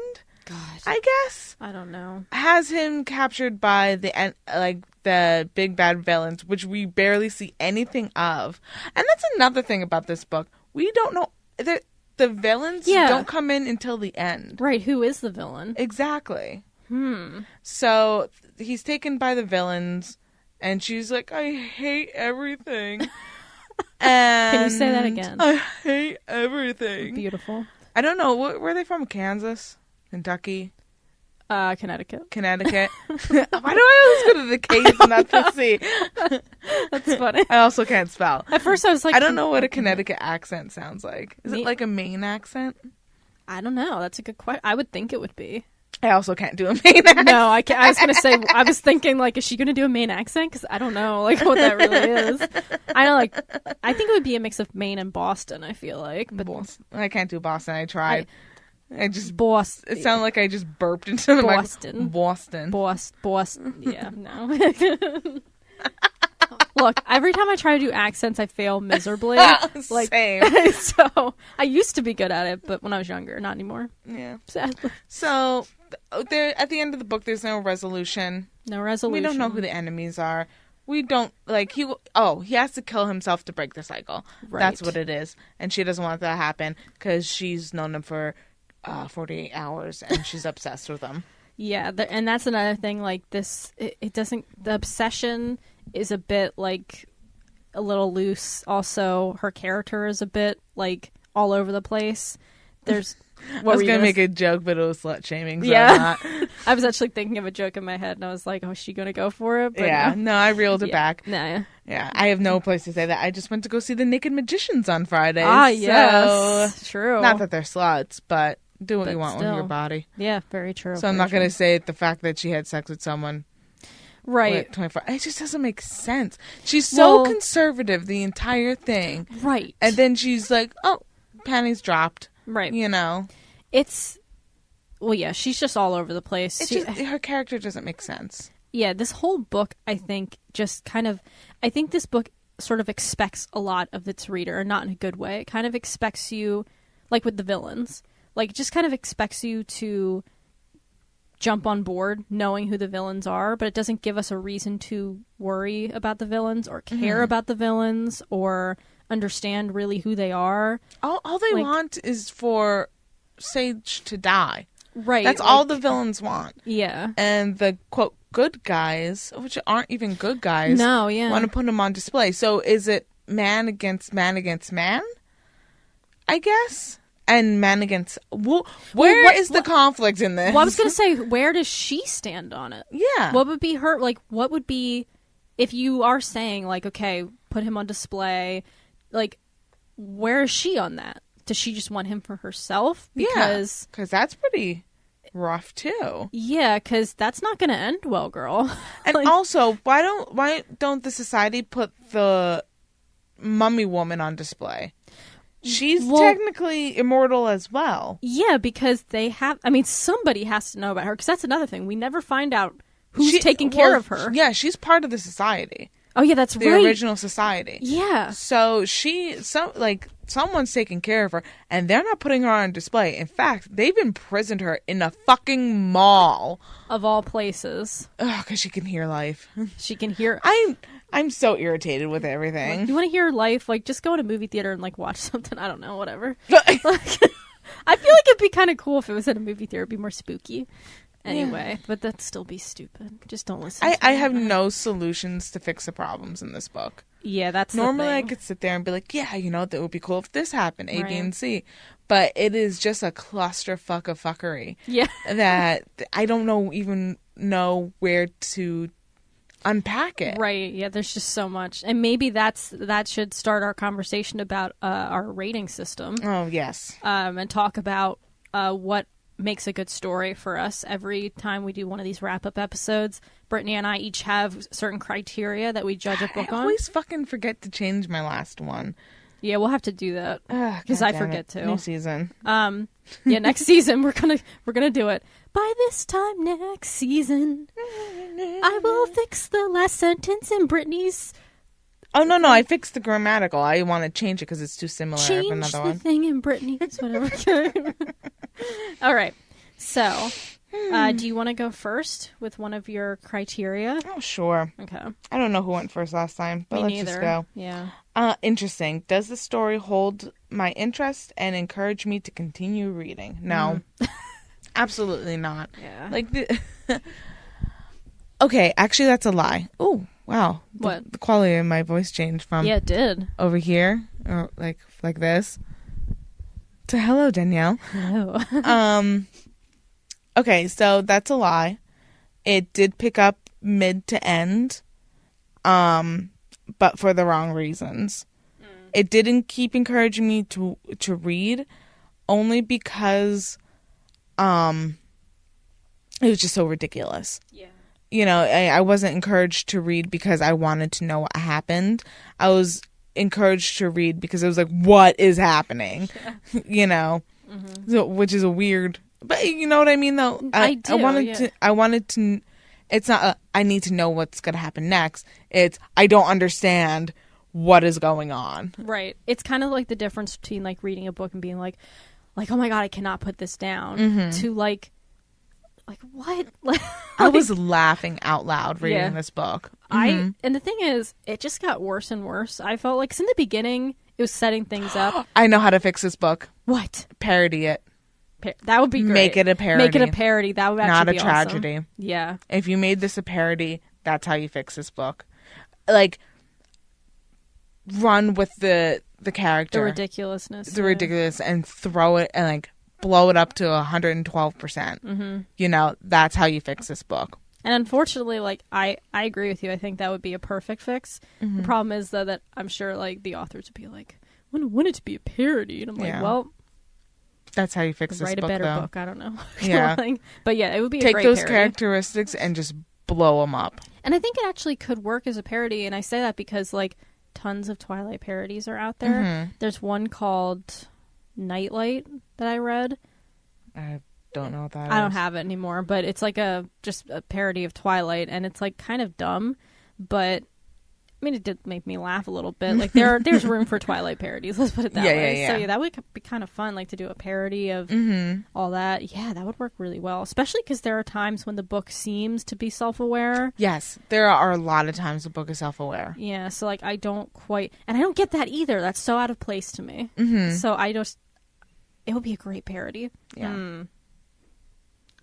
God. I guess. I don't know. Has him captured by the big bad villains, which we barely see anything of. And that's another thing about this book. We don't know. The villains don't come in until the end. Right. Who is the villain? Exactly. So he's taken by the villains, and she's like, I hate everything. And can you say that again? I hate everything. Beautiful. I don't know. Where are they from? Kansas? Kentucky? Connecticut. Why do I always go to the K's and not the C? That's funny. I also can't spell. At first I was like... I don't know what a Connecticut accent sounds like. Is it like a Maine accent? I don't know. That's a good question. I would think it would be. I also can't do a Maine accent. No, I can't. I was going to say, I was thinking, like, is she going to do a Maine accent? Because I don't know, like, what that really is. I know, like, I think it would be a mix of Maine and Boston, I feel like. But Boston. I can't do Boston. I tried. I just... Boston. It sounded like I just burped into the Boston. Boston. Yeah, no. Look, every time I try to do accents, I fail miserably. Like, same. So, I used to be good at it, but when I was younger, not anymore. Yeah. Sadly. So, at the end of the book, there's no resolution. No resolution. We don't know who the enemies are. We don't, like, he has to kill himself to break the cycle. Right. That's what it is. And she doesn't want that to happen because she's known him for 48 hours and she's obsessed with him. Yeah, and that's another thing, like, this, it doesn't, the obsession is a bit, like, a little loose. Also, her character is a bit, like, all over the place. There's... I was going to make a joke, but it was slut shaming, so yeah. I'm not. I was actually thinking of a joke in my head, and I was like, oh, is she going to go for it? But yeah, no, I reeled it back. Nah. Yeah, I have no place to say that. I just went to go see the Naked Magicians on Friday. Ah, yes. So, true. Not that they're sluts, but do what you want with your body. Yeah, very true. So I'm not going to say the fact that she had sex with someone. Right. 24. It just doesn't make sense. She's so conservative the entire thing. Right. And then she's like, oh, panties dropped. Right. You know. It's... Well, yeah, she's just all over the place. Her character doesn't make sense. Yeah, this whole book, I think, just kind of... I think this book sort of expects a lot of its reader, and not in a good way. It kind of expects you, like with the villains, like, just kind of expects you to jump on board knowing who the villains are, but it doesn't give us a reason to worry about the villains or care about the villains or understand really who they are. All they want is for Sage to die. Right. That's all the villains want. Yeah. And the, quote, good guys, which aren't even good guys, want to put him on display. So is it man against man against man? I guess? And man against... Where is the conflict in this? Well, I was going to say, where does she stand on it? Yeah. What would be her... Like, what would be... If you are saying, like, okay, put him on display, like, where is she on that? Does she just want him for herself? Because that's pretty rough, too. Yeah, because that's not going to end well, girl. And also, why don't the society put the mummy woman on display? She's technically immortal as well. Yeah, because they have... I mean, somebody has to know about her, because that's another thing. We never find out who's taking care of her. Yeah, she's part of the society. Oh, yeah, that's right. The original society. Yeah. So someone's taking care of her, and they're not putting her on display. In fact, they've imprisoned her in a fucking mall. Of all places. Ugh, because she can hear life. She can hear... I'm so irritated with everything. Like, you want to hear life? Like, just go to a movie theater and, like, watch something. I don't know, whatever. Like, I feel like it'd be kind of cool if it was in a movie theater. It'd be more spooky. Anyway, but that'd still be stupid. Just don't listen to I have no solutions to fix the problems in this book. Yeah, that's normally the thing. I could sit there and be like, yeah, that would be cool if this happened, A, B, and C. But it is just a clusterfuck of fuckery. Yeah. That I don't even know where to unpack it. Right. Yeah, there's just so much. And maybe that should start our conversation about our rating system. Oh, yes. And talk about what makes a good story for us. Every time we do one of these wrap-up episodes, Brittany and I each have certain criteria that we judge a book on. I always fucking forget to change my last one. Yeah, we'll have to do that because I forget to. New season. Yeah, next season we're gonna do it. By this time next season, I will fix the last sentence in Brittany's. Oh no, I fixed the grammatical. I want to change it because it's too similar. Change for another the one. thing in Brittany's, whatever. All right. So, do you want to go first with one of your criteria? Oh, sure. Okay. I don't know who went first last time, but let's just go. Yeah. Interesting. Does the story hold my interest and encourage me to continue reading? No. Absolutely not. Yeah. Like Okay, actually that's a lie. Oh, wow. What? The quality of my voice changed from it did. Over here, or like this, to hello, Danielle. Hello. Okay, so that's a lie. It did pick up mid to end, but for the wrong reasons. It didn't keep encouraging me to read, only because it was just so ridiculous. Yeah. I wasn't encouraged to read because I wanted to know what happened. I was encouraged to read because it was like, what is happening? Yeah. So, which is a weird, but you know what I mean though? I wanted to, it's not I need to know what's going to happen next. It's I don't understand what is going on. Right. It's kind of like the difference between like reading a book and being like, oh my God, I cannot put this down, to like what? I was laughing out loud reading this book. And the thing is, it just got worse and worse. I felt like, 'cause in the beginning, it was setting things up. I know how to fix this book. What? Parody it. That would be great. Make it a parody. Make it a parody. That would actually be not a tragedy. Awesome. Yeah. If you made this a parody, that's how you fix this book. Like, run with the character. The ridiculousness. The ridiculous, and throw it and like blow it up to 112%. That's how you fix this book. And unfortunately, like, I agree with you. I think that would be a perfect fix. The problem is, though, that I'm sure, like, the authors would be like, I want it to be a parody. And I'm like, well... That's how you fix this book, write a better though. book. I don't know. Yeah. But yeah, it would be a great parody. Take those parody. characteristics and just blow them up. And I think it actually could work as a parody. And I say that because, like, tons of Twilight parodies are out there. There's one called Nightlight that I read. I don't know what that is. I don't have it anymore, but it's like just a parody of Twilight, and it's like kind of dumb, but I mean, it did make me laugh a little bit. Like there's room for Twilight parodies. Let's put it that way. Yeah. So that would be kind of fun, like to do a parody of all that. Yeah, that would work really well, especially because there are times when the book seems to be self-aware. Yes, there are a lot of times the book is self-aware. Yeah, so like I don't get that either. That's so out of place to me. So it would be a great parody. Yeah.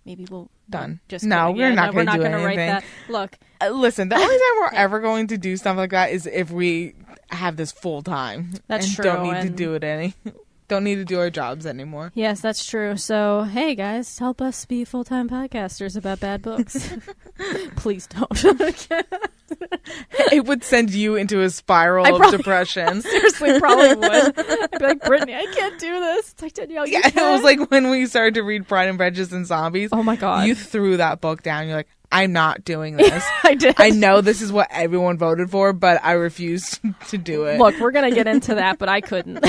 Maybe we'll done. Just no, we're not going to write that. Look, listen. The only time we're ever going to do stuff like that is if we have this full time. That's and true. Don't need to do it Don't need to do our jobs anymore. Yes, that's true. So, hey guys, help us be full-time podcasters about bad books. Please don't. It would send you into a spiral of depression. Seriously, probably would. I'd be like, Brittany, I can't do this. It's like, Danielle, you can. It was like when we started to read Pride and Prejudice and Zombies. Oh my God. You threw that book down. You're like, I'm not doing this. I did. I know this is what everyone voted for, but I refuse to do it. Look, we're going to get into that, but I couldn't.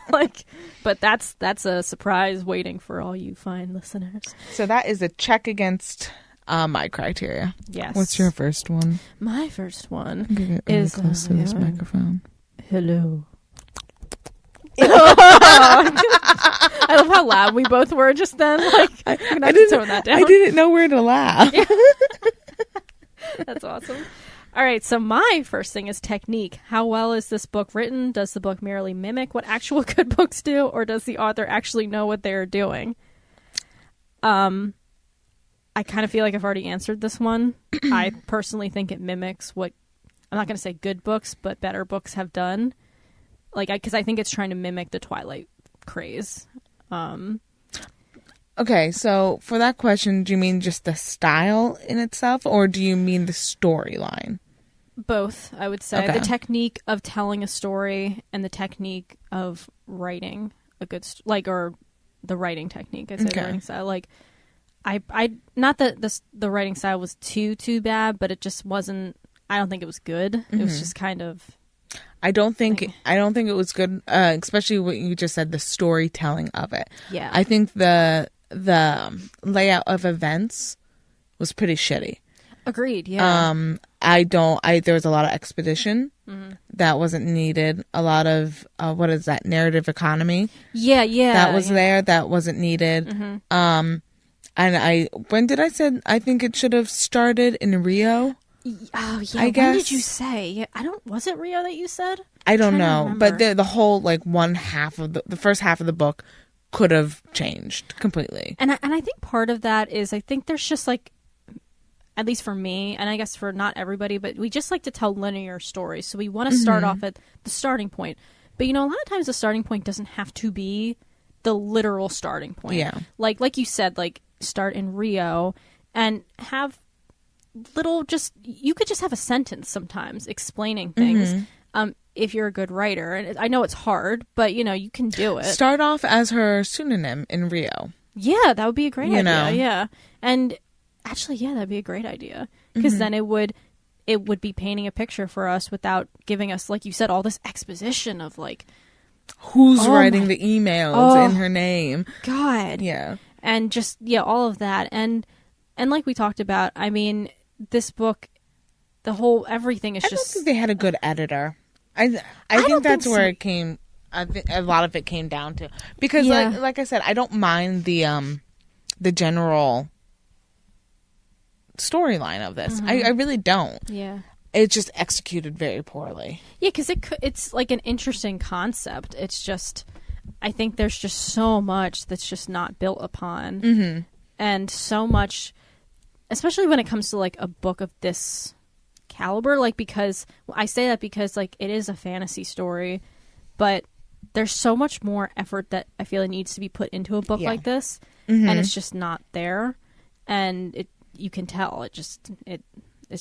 But that's a surprise waiting for all you fine listeners. So that is a check against my criteria. Yes. What's your first one? My first one get really close to this microphone. Hello. I love how loud we both were just then. Like, I didn't tone that down. I didn't know where to laugh. That's awesome. All right, so my first thing is technique. How well is this book written? Does the book merely mimic what actual good books do, or does the author actually know what they're doing? I kind of feel like I've already answered this one. I personally think it mimics what, I'm not going to say good books, but better books have done. Because I think it's trying to mimic the Twilight craze. Okay, so for that question, do you mean just the style in itself, or do you mean the storyline? Both, I would say. Okay. The technique of telling a story and the technique of writing a good or the writing technique. I'd say the writing style. Like, I not that the writing style was too bad, but it just wasn't. I don't think it was good. It was just kind of. I don't think it was good, especially what you just said, the storytelling of it. Yeah, I think the layout of events was pretty shitty. Agreed. Yeah. There was a lot of exposition that wasn't needed. A lot of what is that, narrative economy? Yeah. That was there. That wasn't needed. And when did I say I think it should have started in Rio? Oh yeah. I guess. When did you say? Yeah, was it Rio that you said? I don't know, but the whole one half of the first half of the book could have changed completely. And I think part of that is I think there's just at least for me, and I guess for not everybody, but we just like to tell linear stories. So we want to start off at the starting point. But, a lot of times the starting point doesn't have to be the literal starting point. Yeah. Like you said, start in Rio and have you could just have a sentence sometimes explaining things. If you're a good writer. And I know it's hard, but, you can do it. Start off as her pseudonym in Rio. Yeah, that would be a great idea. Yeah. And actually, yeah, that'd be a great idea. Because then it would be painting a picture for us without giving us, like you said, all this exposition of who's writing the emails in her name. God. Yeah. And just, all of that. And like we talked about, I mean, this book, everything is I don't think they had a good editor. I think that's where it came. I think a lot of it came down to, because like I said, I don't mind the general storyline of this. I really don't. Yeah. It's just executed very poorly. Yeah, because it's an interesting concept. It's just, I think there's just so much that's just not built upon, and so much, especially when it comes to a book of this caliber. Because I say that because it is a fantasy story, but there's so much more effort that I feel it needs to be put into a book like this, and it's just not there, and you can tell it's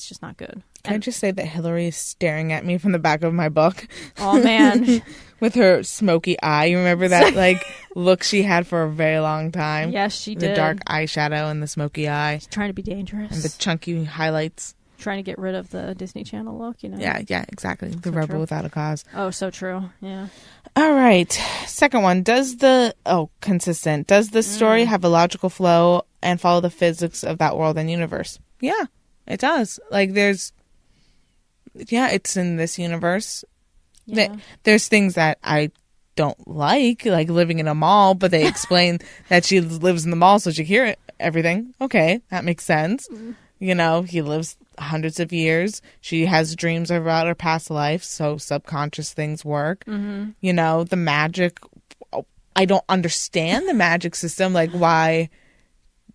just not good. Can I just say that Hilary is staring at me from the back of my book? Oh man. With her smoky eye. You remember that look she had for a very long time? Yes, she did. The dark eyeshadow and the smoky eye. She's trying to be dangerous. And the chunky highlights. Trying to get rid of the Disney Channel look, Yeah, exactly. The rebel without a cause. Oh, so true. Yeah. All right. Second one. Consistent. Does the story have a logical flow and follow the physics of that world and universe? Yeah, it does. Yeah, it's in this universe. Yeah. There's things that I don't like living in a mall, but they explain that she lives in the mall so she hear everything. Okay, that makes sense. You know, he lives hundreds of years. She has dreams about her past life, so subconscious things work. You know, the magic, I don't understand the magic system, like why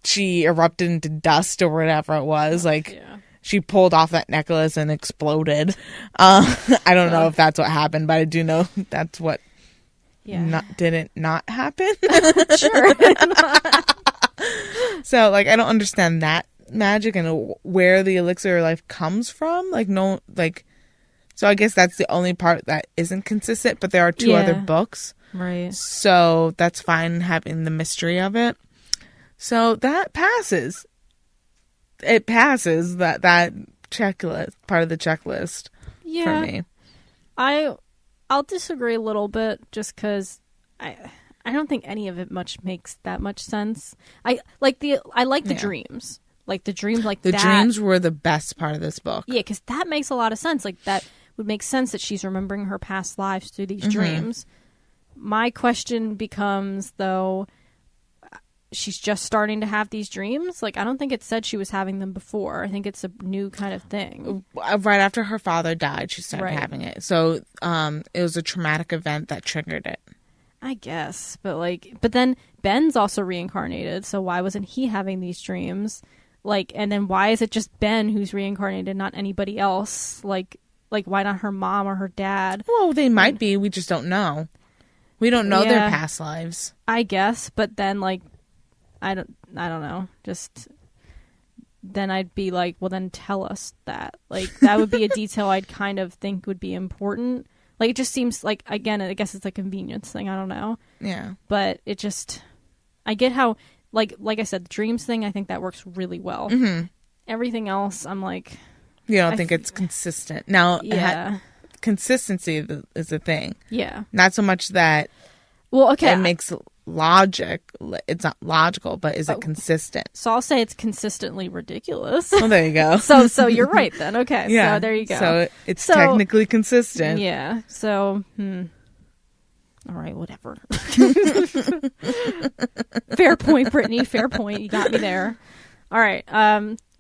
she erupted into dust or whatever it was. She pulled off that necklace and exploded. I don't know if that's what happened, but I do know that's what didn't not happen. Sure. So, I don't understand that magic and where the elixir of life comes from. So I guess that's the only part that isn't consistent, but there are 2 other books. Right. So that's fine having the mystery of it. So that passes. It passes that checklist, part of the checklist for me. I'll disagree a little bit just because I don't think any of it makes that much sense. I like the dreams. The dreams, the dreams were the best part of this book. Yeah, because that makes a lot of sense. That would make sense that she's remembering her past lives through these dreams. My question becomes, though, she's just starting to have these dreams? I don't think it said she was having them before. I think it's a new kind of thing. Right after her father died, she started having it. So it was a traumatic event that triggered it. I guess. But then Ben's also reincarnated, so why wasn't he having these dreams? And then why is it just Ben who's reincarnated, not anybody else? Why not her mom or her dad? Well, they might be. We just don't know. We don't know their past lives. I guess, but then I don't know. Just then I'd be well, then tell us that. That would be a detail I'd kind of think would be important. It just seems again, I guess it's a convenience thing. I don't know. Yeah. But it just, I get how, like I said, the dreams thing, I think that works really well. Everything else, I'm you don't think it's consistent. Now, yeah. Consistency is a thing. Yeah. Not so much that it makes logic. It's not logical, but is it consistent? So I'll say it's consistently ridiculous. Well, there you go. So you're right then. Okay. Yeah. So there you go. So it's technically consistent. Yeah. So, all right, whatever. Fair point, Brittany. Fair point. You got me there. All right.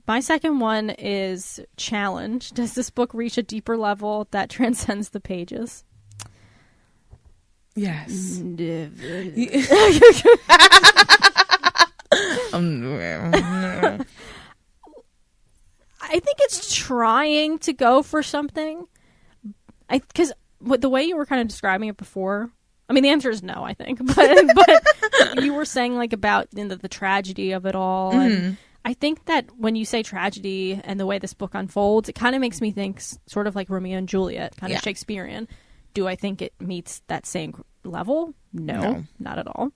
My second one is challenge. Does this book reach a deeper level that transcends the pages? Yes. I think it's trying to go for something. Because the way you were kind of describing it before, I mean, the answer is no, I think. But you were saying about the tragedy of it all. And I think that when you say tragedy and the way this book unfolds, it kind of makes me think sort of like Romeo and Juliet, kind of Shakespearean. Do I think it meets that same level? No, not at all.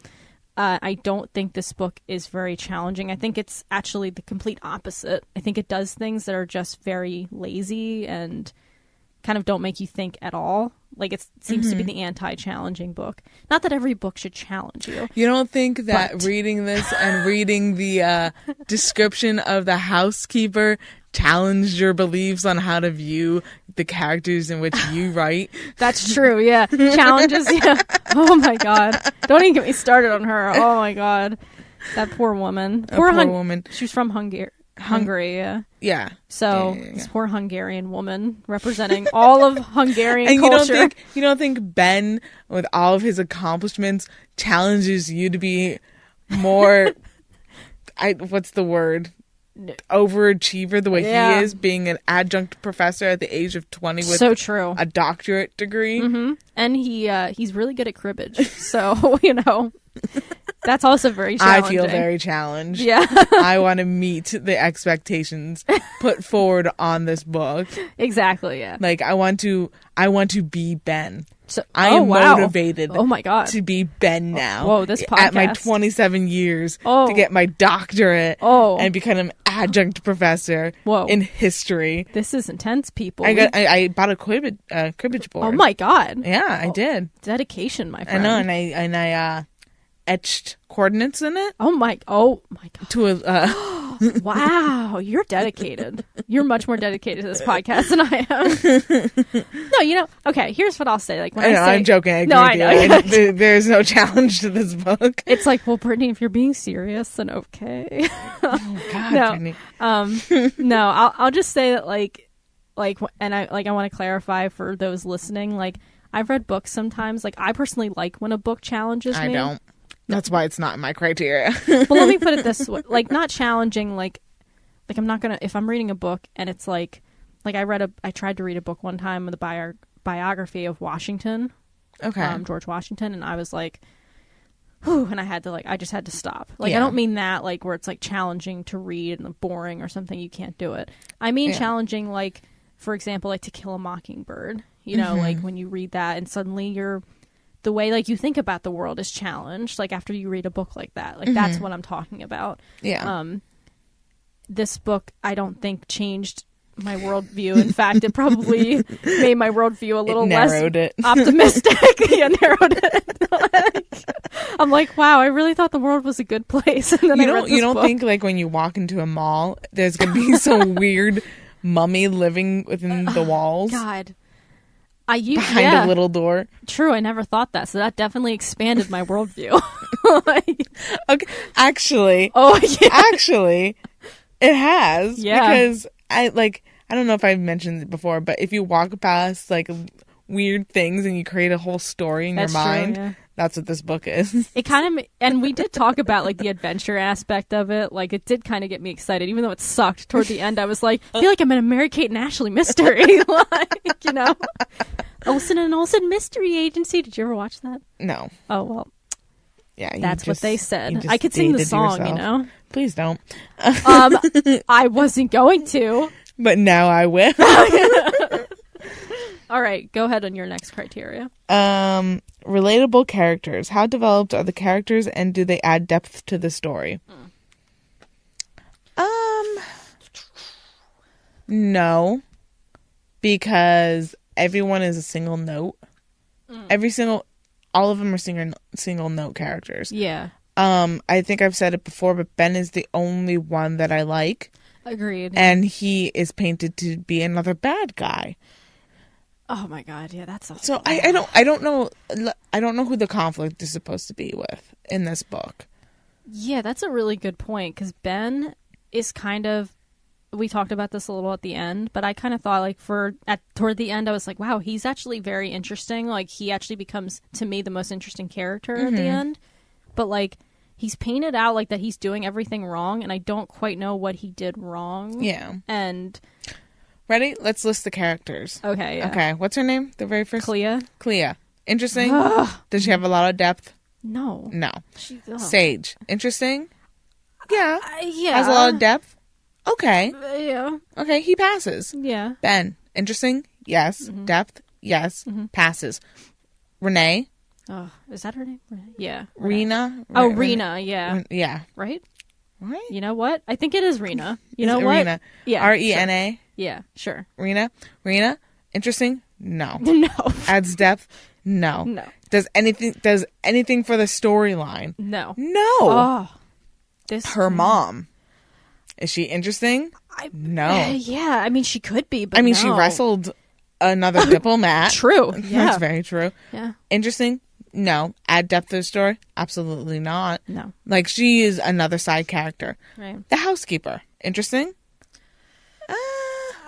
I don't think this book is very challenging. I think it's actually the complete opposite. I think it does things that are just very lazy and kind of don't make you think at all. It seems to be the anti-challenging book. Not that every book should challenge you. You don't think that reading this and reading the description of the housekeeper challenged your beliefs on how to view the characters in which you write? That's true, yeah. Challenges, yeah. Oh my God. Don't even get me started on her. Oh my God. That poor woman. Poor woman. She was from Hungary, yeah. Yeah. So this poor Hungarian woman representing all of Hungarian culture. You don't think Ben, with all of his accomplishments, challenges you to be more what's the word? Overachiever the way he is, being an adjunct professor at the age of 20 with so true. A doctorate degree. And he's really good at cribbage. So, that's also very challenging. I feel very challenged. Yeah. I want to meet the expectations put forward on this book. Exactly, yeah. I want to be Ben. So, I am motivated my God. to be Ben now. Whoa, this podcast. At my 27 years to get my doctorate and become an adjunct professor in history. This is intense, people. I bought a cribbage board. Oh my God. Yeah, I did. Dedication, my friend. I know, and I etched coordinates in it. Oh my god. To a Wow, you're dedicated. You're much more dedicated to this podcast than I am. No, okay, here's what I'll say. Like when I say, I'm joking. I agree no, with I know. There's no challenge to this book. It's like, well, Brittany, if you're being serious, then okay. Oh God, no, no, I'll just say that and I want to clarify for those listening. Like, I've read books sometimes. Like, I personally like when a book challenges me. I don't. That's why it's not in my criteria. But let me put it this way: like, not challenging. Like I'm not gonna. If I'm reading a book and it's like I tried to read a book one time with a biography of Washington, George Washington, and I was like, whew, and I just had to stop. Like, I don't mean that like where it's like challenging to read and boring or something. You can't do it. I mean challenging, like, for example, like To Kill a Mockingbird. Like when you read that and suddenly the way like you think about the world is challenged. Like after you read a book like that, like that's what I'm talking about. Yeah. This book, I don't think changed my worldview. In fact, it probably made my worldview a little less optimistic. Yeah, narrowed it. I'm like, wow, I really thought the world was a good place. And then you don't think like when you walk into a mall, there's gonna be some weird mummy living within the walls? God. Behind a little door. True, I never thought that. So that definitely expanded my worldview. Okay, actually. Oh, yeah. Actually, it has. Yeah. Because I don't know if I've mentioned it before, but if you walk past like weird things and you create a whole story in your mind, true, yeah. That's what this book is. It kind of, and we did talk about like the adventure aspect of it. Like it did kind of get me excited, even though it sucked toward the end. I was like, I feel like I'm in a Mary Kate and Ashley mystery, like, Olsen and Olsen Mystery Agency. Did you ever watch that? No. Oh well. Yeah, that's what they said. I could sing the song, Please don't. I wasn't going to, but now I will. All right, go ahead on your next criteria. Relatable characters. How developed are the characters, and do they add depth to the story? No, because everyone is a single note. All of them are single note characters. Yeah. I think I've said it before, but Ben is the only one that I like. Agreed. And he is painted to be another bad guy. Oh my God! Yeah, that's so. I don't know who the conflict is supposed to be with in this book. Yeah, that's a really good point, because Ben is kind of. We talked about this a little at the end, but I kind of thought like toward the end, I was like, wow, he's actually very interesting. Like he actually becomes to me the most interesting character at the end. But like he's painted out like that he's doing everything wrong, and I don't quite know what he did wrong. Yeah. And. Ready? Let's list the characters. Okay, yeah. Okay, what's her name? The very first? Clea. Interesting. Does she have a lot of depth? No. Sage. Interesting? Yeah. Yeah. Has a lot of depth? Okay. Yeah. Okay, he passes. Yeah. Ben. Interesting? Yes. Mm-hmm. Depth? Yes. Mm-hmm. Passes. Renee. Oh, is that her name? Yeah. Rena. Oh, Rena, yeah. Yeah. Right? Right? You know what? I think it is Rena. You know what? Rena. Yeah. Rena. Sure. Yeah, sure. Rena. Interesting? No. No. Adds depth? No. No. Does anything for the storyline? No. No. Oh. Her mom. Is she interesting? No. Yeah, I mean she could be, but she wrestled another diplomat. True. Yeah. That's very true. Yeah. Interesting? No. Add depth to the story? Absolutely not. No. Like she is another side character. Right. The housekeeper. Interesting?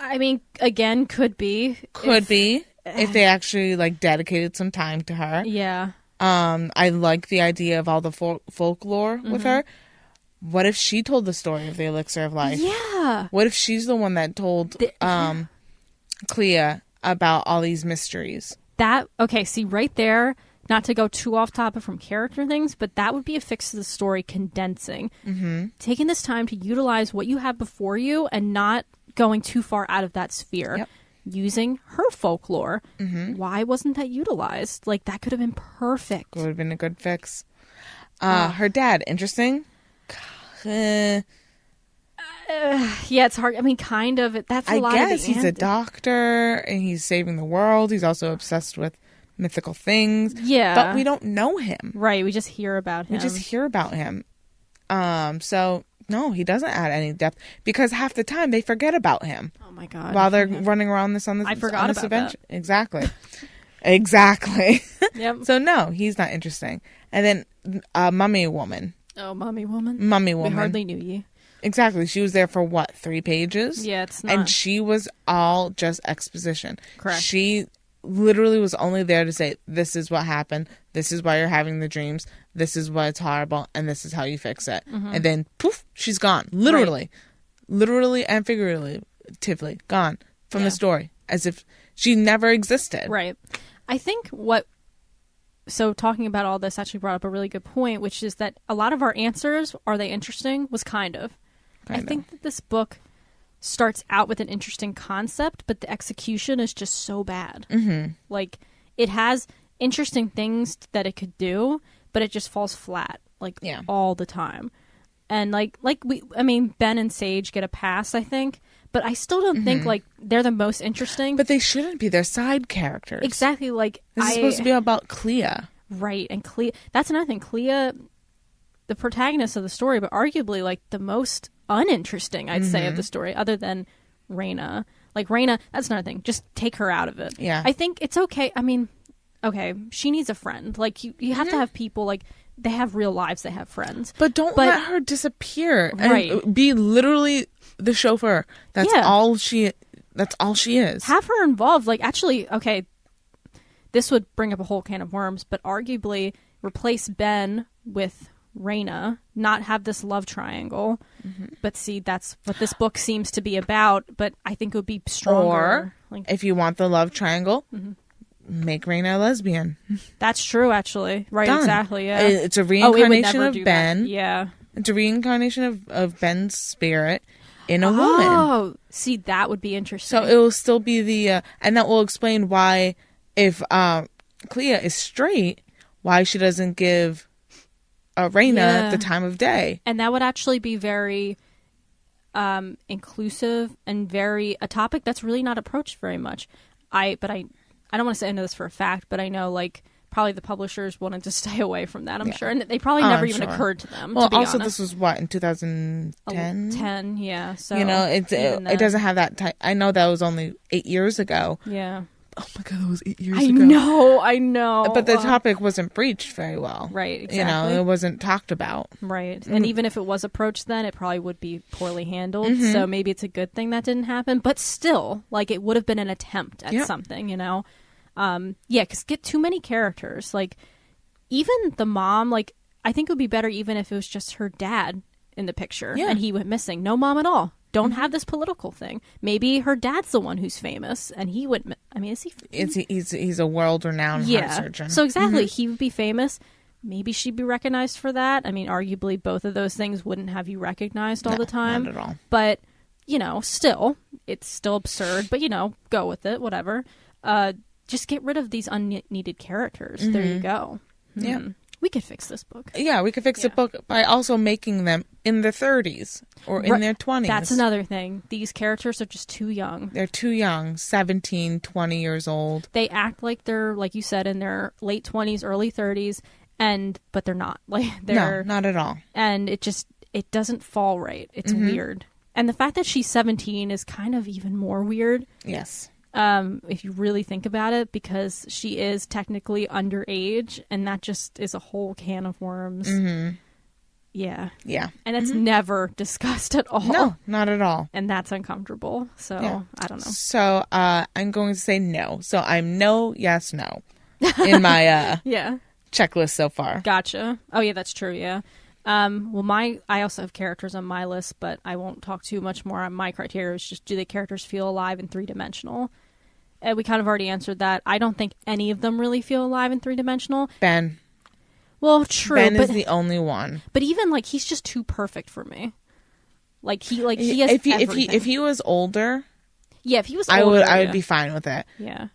I mean, again, could be. Could be. If they actually like dedicated some time to her. Yeah. I like the idea of all the folklore with her. What if she told the story of the Elixir of Life? Yeah. What if she's the one that told Clea about all these mysteries? See, right there, not to go too off topic from character things, but that would be a fix to the story, condensing. Mm-hmm. Taking this time to utilize what you have before you and not going too far out of that sphere. Yep. Using her folklore. Mm-hmm. Why wasn't that utilized? Like, that could have been perfect. Would have been a good fix. Her dad, interesting? Yeah, it's hard. I mean, kind of. That's a lot of the he's a doctor, and he's saving the world. He's also obsessed with mythical things. Yeah. But we don't know him. Right. We just hear about him. We just hear about him. So no, he doesn't add any depth because half the time they forget about him. Oh my God. While they're running around I forgot about adventure. that. Exactly. Exactly. Yep. So no, he's not interesting. And then Mummy Woman. Oh, Mummy Woman. Mummy Woman. We hardly knew you. Exactly. She was there for what, 3 pages? Yeah, it's not. And she was all just exposition. Correct. She literally was only there to say, this is what happened. This is why you're having the dreams. This is why it's horrible. And this is how you fix it. Mm-hmm. And then, poof, she's gone. Literally. Right. Literally and figuratively gone from the story. As if she never existed. Right. I think so talking about all this actually brought up a really good point, which is that a lot of our answers, are they interesting, was kind of. I think that this book starts out with an interesting concept, but the execution is just so bad. Mm-hmm. Like, it has interesting things that it could do, but it just falls flat, all the time. And Ben and Sage get a pass, I think, but I still don't think they're the most interesting. But they shouldn't be. They're side characters. Exactly. This is supposed to be about Clea. Right. And Clea, that's another thing. Clea, the protagonist of the story, but arguably the most uninteresting, I'd say, of the story, other than Raina. Raina, that's another thing. Just take her out of it. Yeah. I think it's okay. I mean, okay, she needs a friend. You have to have people, they have real lives, they have friends. But don't let her disappear and be literally the chauffeur. That's all she is. Have her involved. Actually, okay, this would bring up a whole can of worms, but arguably replace Ben with Raina, not have this love triangle. But see, that's what this book seems to be about, but I think it would be stronger. Or, if you want the love triangle, make Raina a lesbian. That's true, actually. Right, Done. Exactly, yeah. It's a reincarnation of Ben. That. Yeah. It's a reincarnation of Ben's spirit in a woman. Oh, see, that would be interesting. So it will still be the... and that will explain why, if Clea is straight, why she doesn't give Raina the time of day. And that would actually be very inclusive and a topic that's really not approached very much. I don't want to say I know this for a fact, but I know probably the publishers wanted to stay away from that, I'm sure. And they probably never even occurred to them, well, to be also, honest. this was what, in 2010? 10, yeah. So, it doesn't have that type. I know that was only 8 years ago. Yeah. Oh my God, that was 8 years ago. I know. But the topic wasn't breached very well. Right, exactly. It wasn't talked about. Right. And even if it was approached then, it probably would be poorly handled. So maybe it's a good thing that didn't happen. But still, it would have been an attempt at something, because get too many characters. Even the mom, I think it would be better even if it was just her dad in the picture and he went missing. No mom at all. Don't have this political thing. Maybe her dad's the one who's famous, and he would. I mean, is he? He's a world-renowned heart surgeon. So exactly, he would be famous. Maybe she'd be recognized for that. I mean, arguably, both of those things wouldn't have you recognized all the time. Not at all. But still, it's still absurd. But go with it. Whatever. Just get rid of these unneeded characters. There you go. Yeah. We could fix this book. Yeah, we could fix the book by also making them in their 30s or in their 20s. That's another thing. These characters are just too young. They're too young, 17, 20 years old. They act like they're, like you said, in their late 20s, early 30s, but they're not. No, not at all. And it doesn't fall right. It's weird. And the fact that she's 17 is kind of even more weird. Yes. If you really think about it, because she is technically underage, and that just is a whole can of worms. Yeah. Yeah. And it's never discussed at all. No, not at all. And that's uncomfortable. So, I don't know. So, I'm going to say no. So, I'm no, yes, no in my checklist so far. Gotcha. Oh, yeah, that's true, yeah. I also have characters on my list, but I won't talk too much more on my criteria. It's just, do the characters feel alive and three-dimensional? We kind of already answered that. I don't think any of them really feel alive and three-dimensional. Ben. Well, true. Ben is the only one. But even, he's just too perfect for me. He has everything. If he was older... Yeah, if he was older... I would be fine with it. Yeah.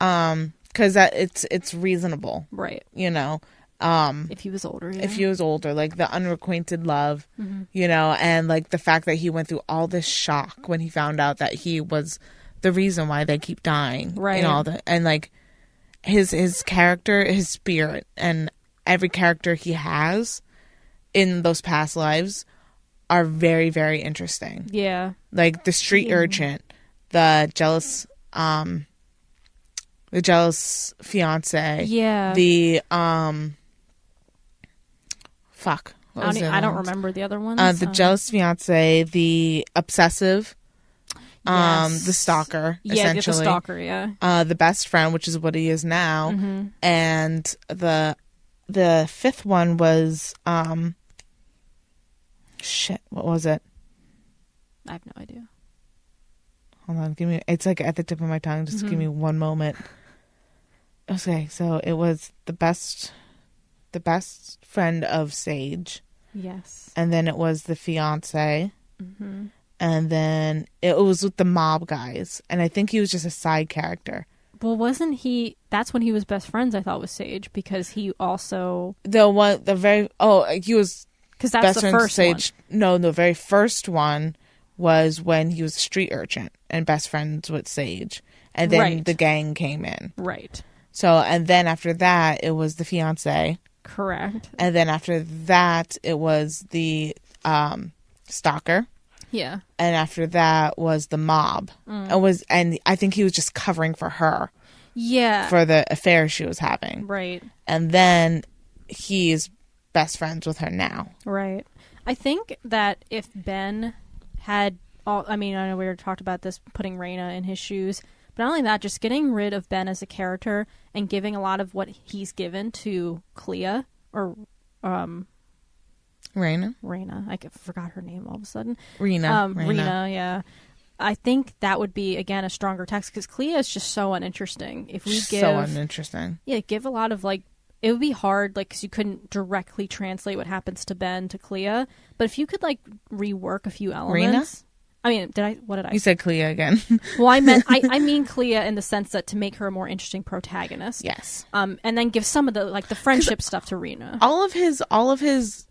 Because it's reasonable. Right. If he was older, yeah. If he was older, the unrequited love, and the fact that he went through all this shock when he found out that he was the reason why they keep dying, right? And all that, and his character, his spirit, and every character he has in those past lives are very, very interesting. Yeah. Like the street urchin, the jealous fiance. Yeah. The fuck. What was the I other don't ones? remember the other ones. The jealous fiance, the obsessive, Yes. the stalker, Yeah, essentially. the stalker, yeah. The best friend, which is what he is now, Mm-hmm. and the fifth one was shit. What was it? I have no idea. Hold on, give me. It's like at the tip of my tongue. Just give me one moment. Okay, so it was the best friend of Sage, Yes. and then it was the fiance, Mm-hmm. and then it was with the mob guys, and I think he was just a side character. Well, wasn't he? That's when he was best friends. I thought with Sage because he also He was because that's best the friend with first one. Sage. No, the very first one was when he was a street urchin and best friends with Sage, and then Right. the gang came in. Right. So, and then after that, it was the fiance, Correct. and then after that, it was the stalker. Yeah. And after that was the mob. And I think he was just covering for her Yeah. for the affair she was having. Right. And then he's best friends with her now. Right. I think that if Ben had I know we already talked about this, putting Raina in his shoes, but not only that, just getting rid of Ben as a character and giving a lot of what he's given to Clea or Raina? Raina. I forgot her name all of a sudden. Raina. Rena, yeah. I think that would be, again, a stronger text because Clea is just so uninteresting. If we give, So uninteresting. yeah, give a lot of like, it would be hard, like, because you couldn't directly translate what happens to Ben to Clea. But if you could like rework a few elements, I mean, what did I? You said Clea again. Well, I meant I mean Clea in the sense that to make her a more interesting protagonist. Yes. And then give some of the like the friendship stuff to Rena. All of his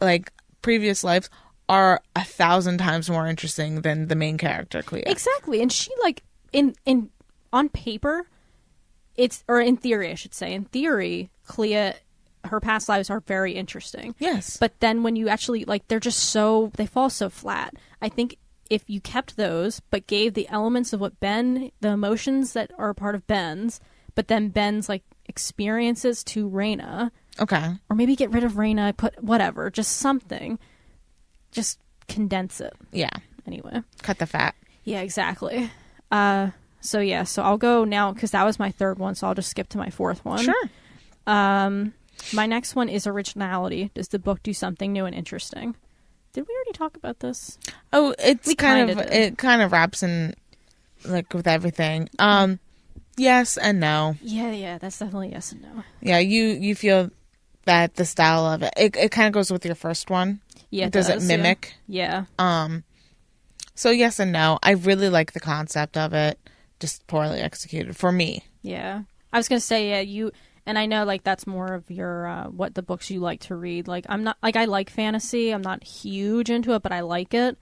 like previous lives are 1,000 times more interesting than the main character, Clea. Exactly, and she like in on paper, or in theory, I should say. In theory, Clea, her past lives are very interesting. Yes. But then when you actually like, they fall so flat. I think if you kept those, but gave the elements of what Ben, the emotions that are a part of Ben's, but then Ben's like experiences to Raina. Okay. Or maybe get rid of Raina, put whatever, just something. Just condense it. Yeah. Anyway. Cut the fat. Yeah, exactly. So I'll go now because that was my third one, so I'll just skip to my fourth one. Sure. My next one is originality. Does the book do something new and interesting? Did we already talk about this? Oh, We kind kinda of did. it kind of wraps in like with everything. Yes and no. Yeah, that's definitely yes and no. Yeah, you feel that the style of it kind of goes with your first one. Yeah, Does it mimic? Yeah. So yes and no. I really like the concept of it, just poorly executed for me. Yeah. I was gonna say, yeah, you and I know like that's more of your what the books you like to read. Like I'm not like I like fantasy. I'm not huge into it, but I like it.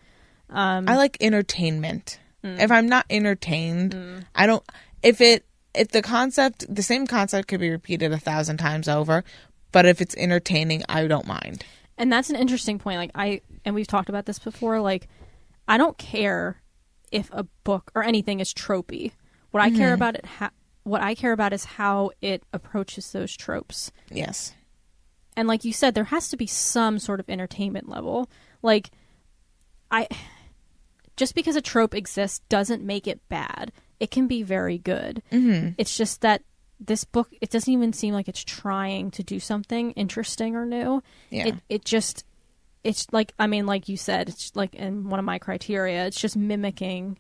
I like entertainment. If I'm not entertained, I don't. If the same concept could be repeated 1,000 times over, but if it's entertaining, I don't mind. And that's an interesting point. Like we've talked about this before. Like I don't care if a book or anything is tropey. What I care about what I care about is how it approaches those tropes. Yes. And like you said, there has to be some sort of entertainment level. Like just because a trope exists doesn't make it bad. It can be very good. Mm-hmm. It's just that this book, it doesn't even seem like it's trying to do something interesting or new. Yeah. It's like, I mean, like you said, it's like in one of my criteria, it's just mimicking,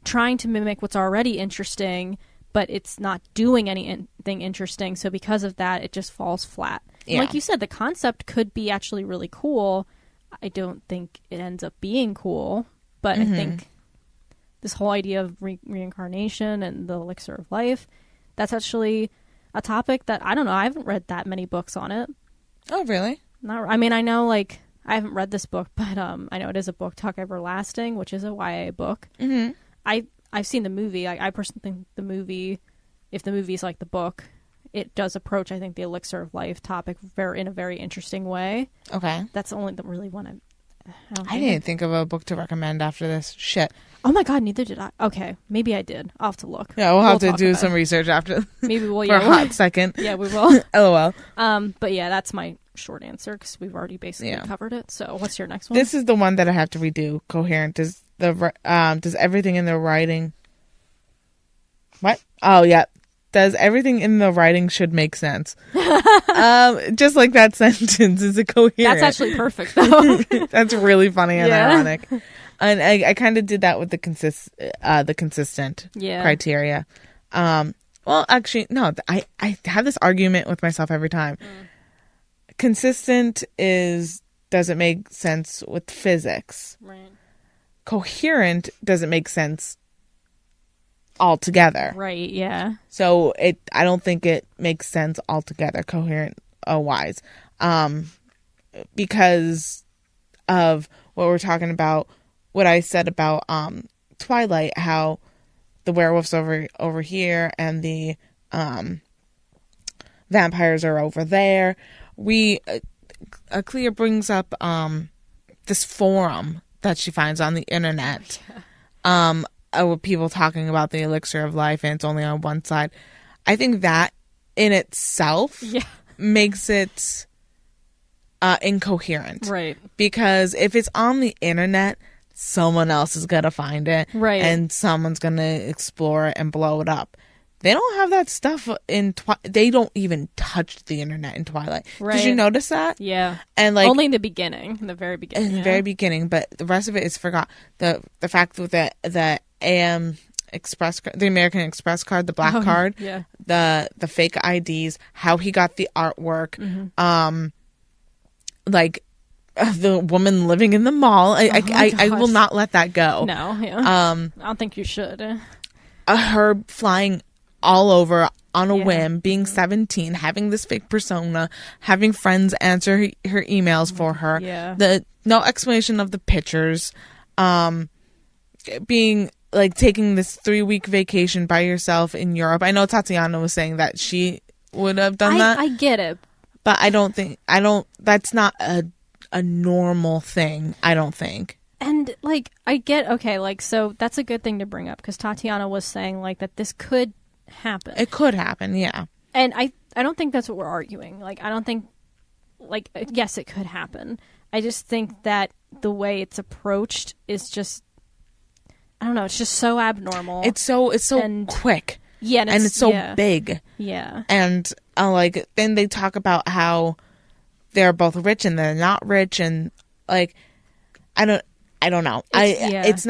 trying to mimic what's already interesting, but it's not doing anything interesting. So because of that, it just falls flat. Yeah. Like you said, the concept could be actually really cool. I don't think it ends up being cool, but I think this whole idea of reincarnation and the elixir of life, that's actually a topic that, I don't know, I haven't read that many books on it. Oh, really? I mean, I know, like, I haven't read this book, but I know it is a book, Tuck Everlasting, which is a YA book. Mm-hmm. I've seen the movie. I personally think the movie if the movie's like the book, it does approach, I think, the Elixir of Life topic in a very interesting way. Okay. That's the only the really one I didn't think of a book to recommend after this. Shit. Oh my god, neither did I. Okay, maybe I did. I'll have to look. Yeah, we'll have to do some research after. Maybe we'll for a hot second. Yeah, we will. LOL. But yeah, that's my short answer because we've already basically covered it. So what's your next one? This is the one that I have to redo. Coherent. Does everything in the writing? What? Oh yeah. Does everything in the writing should make sense? Just like that sentence is a coherent. That's actually perfect, though. That's really funny and ironic. And I kind of did that with the consistent criteria. Well, actually, no. I have this argument with myself every time. Consistent does it make sense with physics? Right. Coherent doesn't make sense altogether. Right, yeah. So I don't think it makes sense altogether, coherent wise. Because of what we're talking about, what I said about Twilight, how the werewolves over here and the vampires are over there. Clea brings up this forum that she finds on the internet. With people talking about the Elixir of Life, and it's only on one side. I think that in itself makes it incoherent. Right. Because if it's on the internet, someone else is going to find it. Right. And someone's going to explore it and blow it up. They don't have that stuff in they don't even touch the internet in Twilight. Right. Did you notice that? Yeah. And like only in the beginning, in the very beginning. In the very beginning, but the rest of it is forgot. The fact that the the American Express card, the black card, the fake IDs, how he got the artwork, like the woman living in the mall. I will not let that go. No, I don't think you should. Her flying all over on a whim, being 17, having this fake persona, having friends answer her emails for her. Yeah. No explanation of the pictures, being like taking this 3-week vacation by yourself in Europe. I know Tatiana was saying that she would have done that. I get it. But that's not a normal thing, I don't think. And like, I get, okay, like, so that's a good thing to bring up because Tatiana was saying like that this could happen. It could happen, yeah. And I don't think that's what we're arguing. Like, I don't think, like, yes, it could happen. I just think that the way it's approached is just, I don't know, it's just so abnormal. It's so quick. Yeah. And it's so big. Yeah. And like, then they talk about how they're both rich and they're not rich. And like, I don't know. It's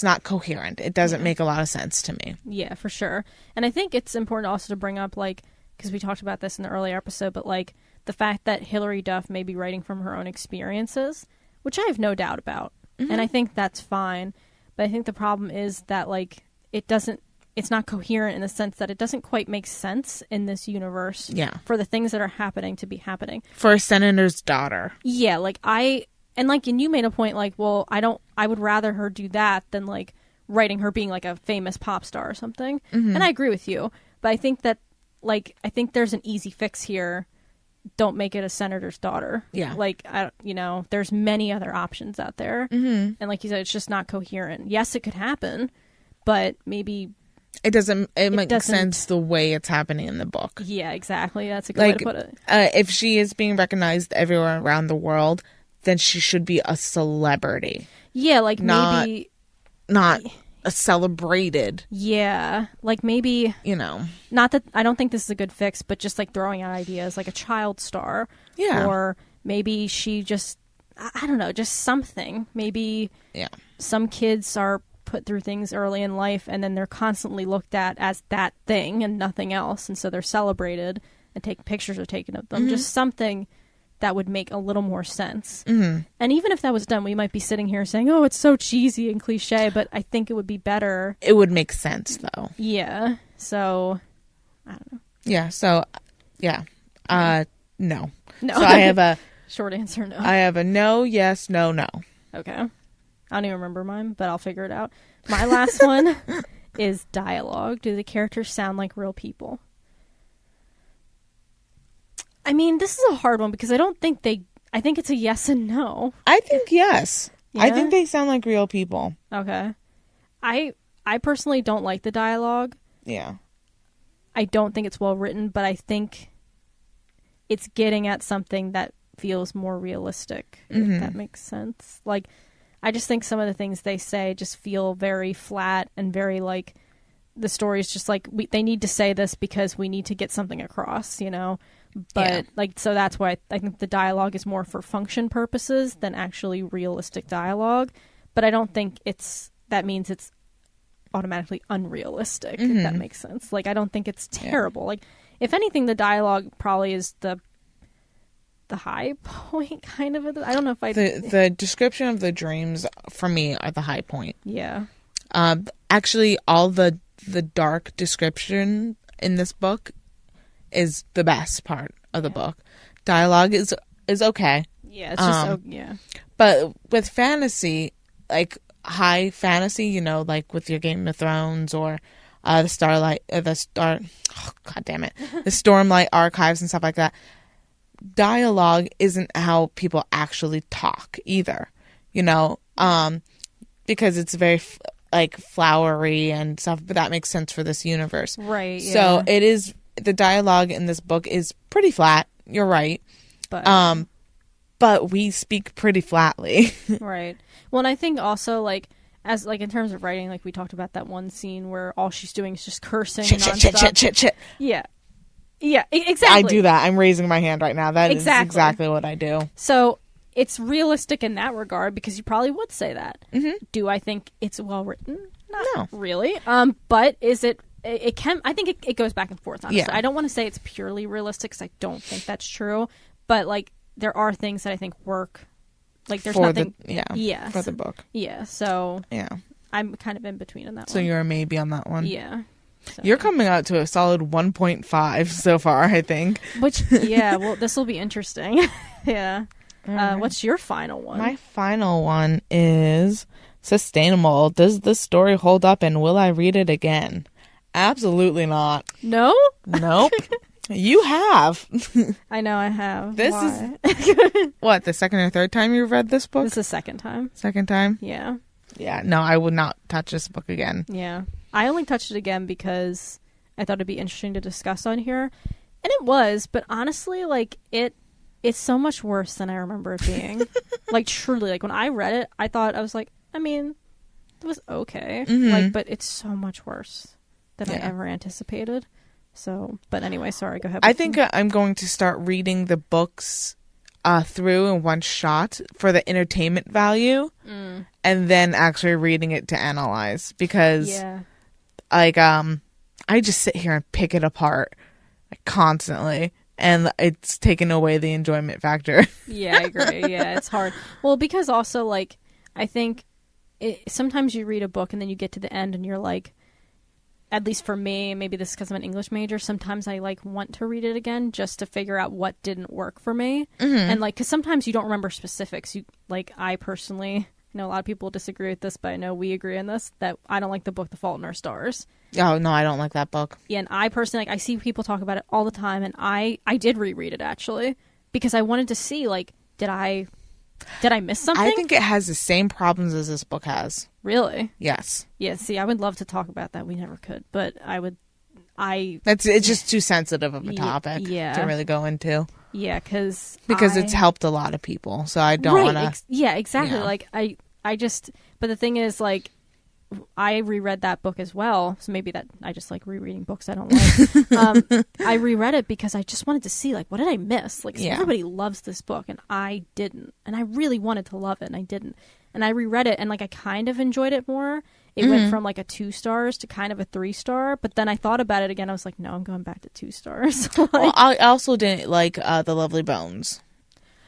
not coherent. It doesn't make a lot of sense to me. Yeah, for sure. And I think it's important also to bring up, like, because we talked about this in the earlier episode, but like the fact that Hilary Duff may be writing from her own experiences, which I have no doubt about. Mm-hmm. And I think that's fine. But I think the problem is that like it's not coherent in the sense that it doesn't quite make sense in this universe for the things that are happening to be happening. For a senator's daughter. Yeah, like and you made a point like, well, I would rather her do that than like writing her being like a famous pop star or something. Mm-hmm. And I agree with you. But I think that I think there's an easy fix here. Don't make it a senator's daughter. Yeah. Like, there's many other options out there. Mm-hmm. And like you said, it's just not coherent. Yes, it could happen, but maybe it makes sense the way it's happening in the book. Yeah, exactly. That's a good way to put it. If she is being recognized everywhere around the world, then she should be a celebrity. Yeah, like maybe not a celebrated. Yeah, like maybe not that I don't think this is a good fix, but just like throwing out ideas like a child star. Yeah, or maybe she just I don't know, just something. Maybe some kids are put through things early in life, and then they're constantly looked at as that thing and nothing else, and so they're celebrated and pictures are taken of them. Mm-hmm. Just something that would make a little more sense. Mm-hmm. And even if that was done, we might be sitting here saying, oh, it's so cheesy and cliche, but I think it would be better. It would make sense, though. Yeah. So, I don't know. Yeah. So, yeah. No. No. So I have a... Short answer, no. I have a no, yes, no, no. Okay. I don't even remember mine, but I'll figure it out. My last one is dialogue. Do the characters sound like real people? I mean, this is a hard one because I think it's a yes and no. I think yes. Yeah? I think they sound like real people. Okay. I personally don't like the dialogue. Yeah. I don't think it's well written, but I think it's getting at something that feels more realistic, if that makes sense. Like, I just think some of the things they say just feel very flat and very, like, the story's just like, they need to say this because we need to get something across, you know? But, like, so that's why I think the dialogue is more for function purposes than actually realistic dialogue. But I don't think that means it's automatically unrealistic, if that makes sense. Like, I don't think it's terrible. Yeah. Like, if anything, the dialogue probably is the high point, kind of. I don't know if the description of the dreams for me are the high point. Yeah. Actually, all the dark description in this book is the best part of the book. Dialogue is okay. Yeah, it's just yeah. But with fantasy, like high fantasy, you know, like with your Game of Thrones or the Stormlight Archives and stuff like that, dialogue isn't how people actually talk either, you know, because it's very like flowery and stuff, but that makes sense for this universe, right? Yeah. So it is, the dialogue in this book is pretty flat, you're right, but we speak pretty flatly. Right. Well, and I think also, like, as like in terms of writing, like we talked about that one scene where all she's doing is just cursing nonstop. Shit. Yeah, exactly. I do that. I'm raising my hand right now. That is exactly what I do. So it's realistic in that regard because you probably would say that. Mm-hmm. Do I think it's well written? Not really. But is it? It can. I think it goes back and forth. Honestly, I don't want to say it's purely realistic because I don't think that's true. But like, there are things that I think work. Like, there's nothing. For the book. Yeah. So yeah, I'm kind of in between on that one. So you're a maybe on that one. Yeah. So. You're coming out to a solid 1.5 so far, I think. Which, yeah, well, this will be interesting. Yeah. Right. What's your final one? My final one is sustainable. Does this story hold up and will I read it again? Absolutely not. No? Nope. You have. I know I have. This Why? is, what, the second or third time you've read this book? This is the second time. Second time? Yeah. Yeah, no, I would not touch this book again. Yeah. I only touched it again because I thought it'd be interesting to discuss on here. And it was, but honestly, like, it's so much worse than I remember it being. Like, truly, like, when I read it, I was like, I mean, it was okay. Mm-hmm. Like, but it's so much worse than I ever anticipated. So, but anyway, sorry, go ahead. I think I'm going to start reading the books through in one shot for the entertainment value, and then actually reading it to analyze, because like I just sit here and pick it apart like, constantly, and it's taken away the enjoyment factor. Yeah, I agree. Yeah, it's hard. Well, because also, like, I think sometimes you read a book and then you get to the end and you're like, at least for me, maybe this is because I'm an English major, sometimes I like want to read it again just to figure out what didn't work for me. Mm-hmm. And like, because sometimes you don't remember specifics. I personally, I know a lot of people disagree with this, but I know we agree on this, that I don't like the book The Fault in Our Stars. Oh, no, I don't like that book. Yeah, and I personally, like, I see people talk about it all the time, and I did reread it, actually, because I wanted to see, like, did I miss something? I think it has the same problems as this book has. Really? Yes. Yeah, see, I would love to talk about that. We never could, but it's just too sensitive of a topic to really go into. Yeah, because it's helped a lot of people, so I don't want to... yeah, exactly. Yeah. Like, I just... But the thing is, like, I reread that book as well, so maybe that I just like rereading books I don't like. I reread it because I just wanted to see, like, what did I miss? Like, everybody loves this book, and I didn't. And I really wanted to love it, and I didn't. And I reread it, and, like, I kind of enjoyed it more. It went from, like, a 2 stars to kind of a 3 star. But then I thought about it again. I was like, no, I'm going back to 2 stars. Like, well, I also didn't like The Lovely Bones.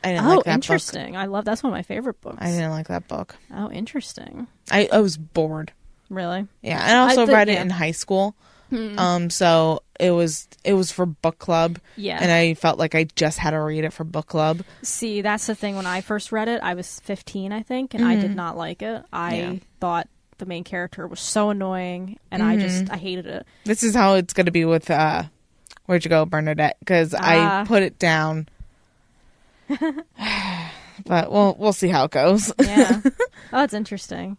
I didn't like that interesting. book. That's one of my favorite books. I didn't like that book. Oh, interesting. I was bored. Really? Yeah, and I also read it in high school. So it was for book club. Yeah. And I felt like I just had to read it for book club. See, that's the thing. When I first read it, I was 15, I think, and I did not like it. I thought the main character was so annoying, and I hated it. This is how it's going to be with Where'd You Go, Bernadette? Because I put it down. But we'll see how it goes. Yeah. Oh, that's interesting.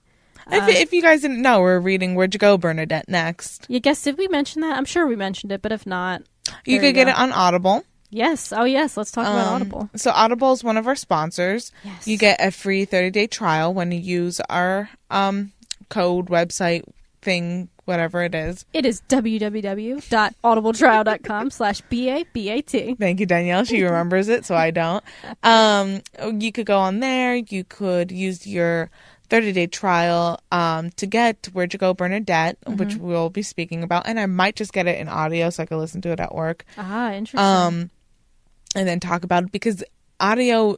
If you guys didn't know, we're reading Where'd You Go, Bernadette next. You guess, did we mention that? I'm sure we mentioned it, but if not... You could get it on Audible. Yes. Oh, yes. Let's talk about Audible. So Audible is one of our sponsors. Yes. You get a free 30-day trial when you use our code, website, thing, whatever it is. It is www.audibletrial.com/BaBaT. Thank you, Danielle. She remembers it, so I don't. You could go on there. You could use your 30-day trial to get Where'd You Go, Bernadette, which we'll be speaking about. And I might just get it in audio so I can listen to it at work. Ah, interesting. And then talk about it, because audio,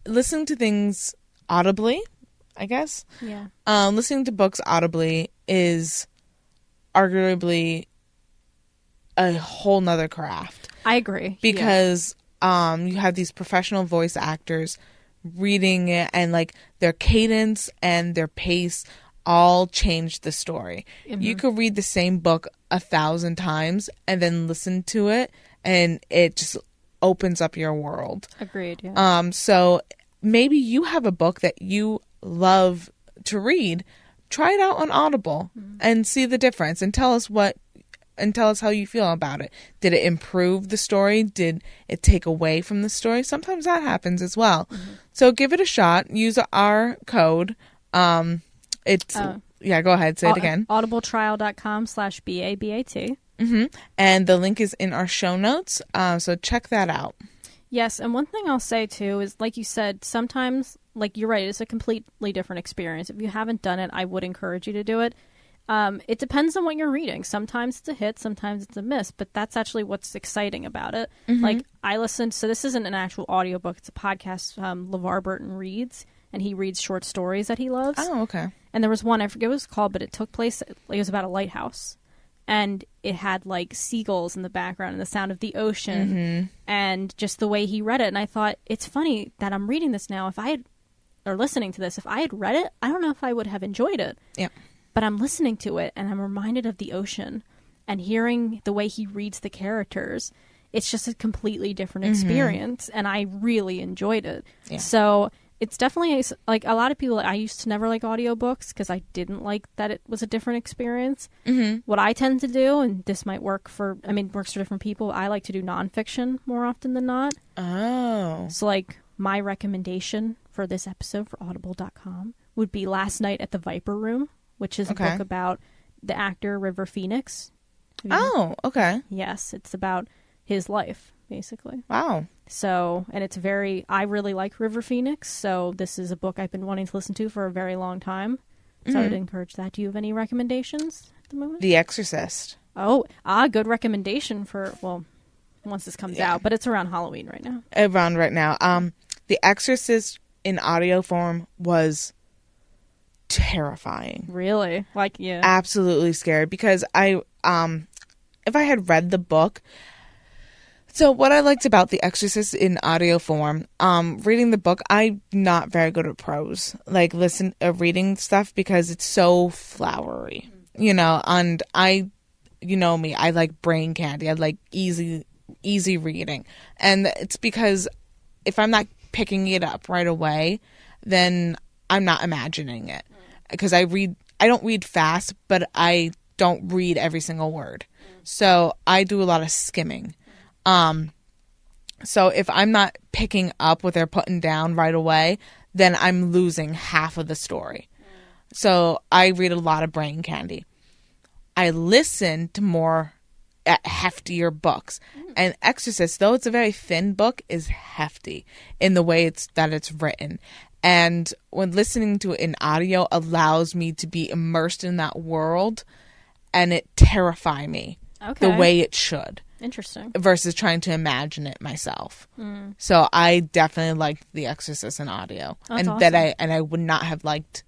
listening to things audibly, I guess. Yeah. Listening to books audibly is arguably a whole nother craft. I agree. Because you have these professional voice actors reading it, and like their cadence and their pace all change the story. You could read the same book 1,000 times and then listen to it, and it just opens up your world. Agreed. Yeah. So maybe you have a book that you love to read. Try it out on Audible and see the difference, and tell us how you feel about it. Did it improve the story? Did it take away from the story? Sometimes that happens as well. So give it a shot. Use our code. Yeah, go ahead. Say it again. audibletrial.com/BaBaT. And the link is in our show notes. So check that out. Yes, and one thing I'll say too is, like you said, sometimes, like you're right, it's a completely different experience. If you haven't done it, I would encourage you to do it. It depends on what you're reading. Sometimes it's a hit, sometimes it's a miss, but that's actually what's exciting about it. Like, I listened, so this isn't an actual audiobook, it's a podcast. LeVar Burton reads, and he reads short stories that he loves. Oh, okay. And there was one, I forget what it was called, but it took place, it was about a lighthouse. And it had like seagulls in the background and the sound of the ocean and just the way he read it. And I thought, it's funny that I'm reading this now. Listening to this, if I had read it, I don't know if I would have enjoyed it. Yeah. But I'm listening to it and I'm reminded of the ocean and hearing the way he reads the characters. It's just a completely different experience, and I really enjoyed it. Yeah. So it's definitely like a lot of people. I used to never like audiobooks because I didn't like that it was a different experience. What I tend to do, and this might works for different people. I like to do nonfiction more often than not. Oh. So like my recommendation for this episode for audible.com would be Last Night at the Viper Room, which is a book about the actor River Phoenix. Oh, okay. Yes, it's about his life, basically. Wow. So, and it's I really like River Phoenix, so this is a book I've been wanting to listen to for a very long time. So I would encourage that. Do you have any recommendations at the moment? The Exorcist. Oh, good recommendation for, once this comes out, but it's around Halloween right now. Around right now. The Exorcist in audio form was terrifying. Really? Like, yeah. Absolutely scared, because if I had read the book. So what I liked about The Exorcist in audio form, reading the book, I'm not very good at prose, like reading stuff, because it's so flowery, and you know me, I like brain candy. I like easy reading. And it's because if I'm not picking it up right away, then I'm not imagining it. Because I don't read fast, but I don't read every single word. So I do a lot of skimming. So if I'm not picking up what they're putting down right away, then I'm losing half of the story. So I read a lot of brain candy. I listen to more heftier books. And Exorcist, though it's a very thin book, is hefty in the way it's written. And when listening to it in audio allows me to be immersed in that world, and it terrify me the way it should. Interesting. Versus trying to imagine it myself. So I definitely liked The Exorcist in audio. That's awesome. That I would not have liked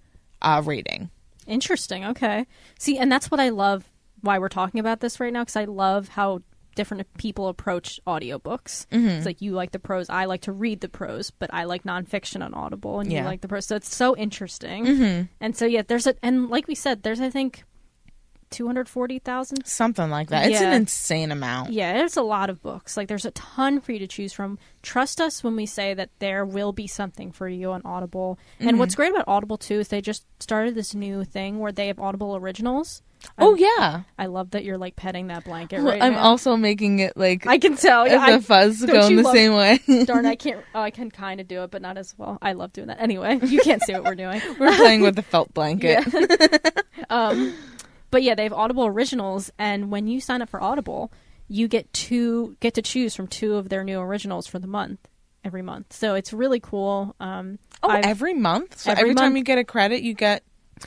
reading. Interesting. Okay. See, and that's what I love, why we're talking about this right now, because I love how different people approach audiobooks. It's like you like the prose, I like to read the prose, but I like nonfiction on Audible, and you like the prose. So it's so interesting. And so and like we said, there's I think 240,000, something like that. It's an insane amount. Yeah, there's a lot of books. Like there's a ton for you to choose from. Trust us when we say that there will be something for you on Audible. And what's great about Audible too is they just started this new thing where they have Audible originals. Yeah. I love that you're like petting that blanket right I'm now. also making it like I can tell. the fuzz going the same way. Darn, I can't. Oh, I can kind of do it, but not as well. I love doing that. Anyway, you can't see what we're doing. We're playing with the felt blanket. But yeah, they have Audible originals, and when you sign up for Audible, you get to choose from 2 of their new originals for the month, every month. So it's really cool. Every month? So every time you get a credit, you get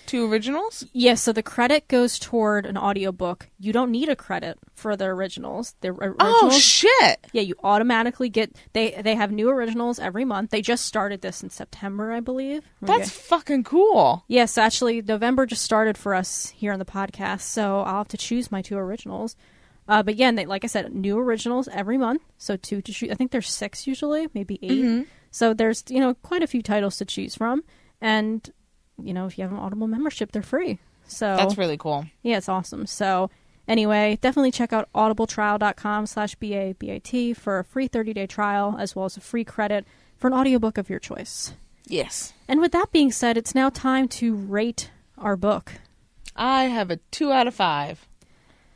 2 originals? Yeah, so the credit goes toward an audiobook. You don't need a credit for the originals. Oh, shit! Yeah, you automatically get... They have new originals every month. They just started this in September, I believe. That's fucking cool. Yes, actually, November just started for us here on the podcast, so I'll have to choose my 2 originals. But yeah, and like I said, new originals every month. So 2 to choose. I think there's 6 usually, maybe 8. So there's, quite a few titles to choose from. And... if you have an Audible membership, they're free. So that's really cool. Yeah, it's awesome. So anyway, definitely check out audibletrial.com/BaBaT for a free 30-day trial, as well as a free credit for an audiobook of your choice. Yes. And with that being said, it's now time to rate our book. I have a 2 out of 5.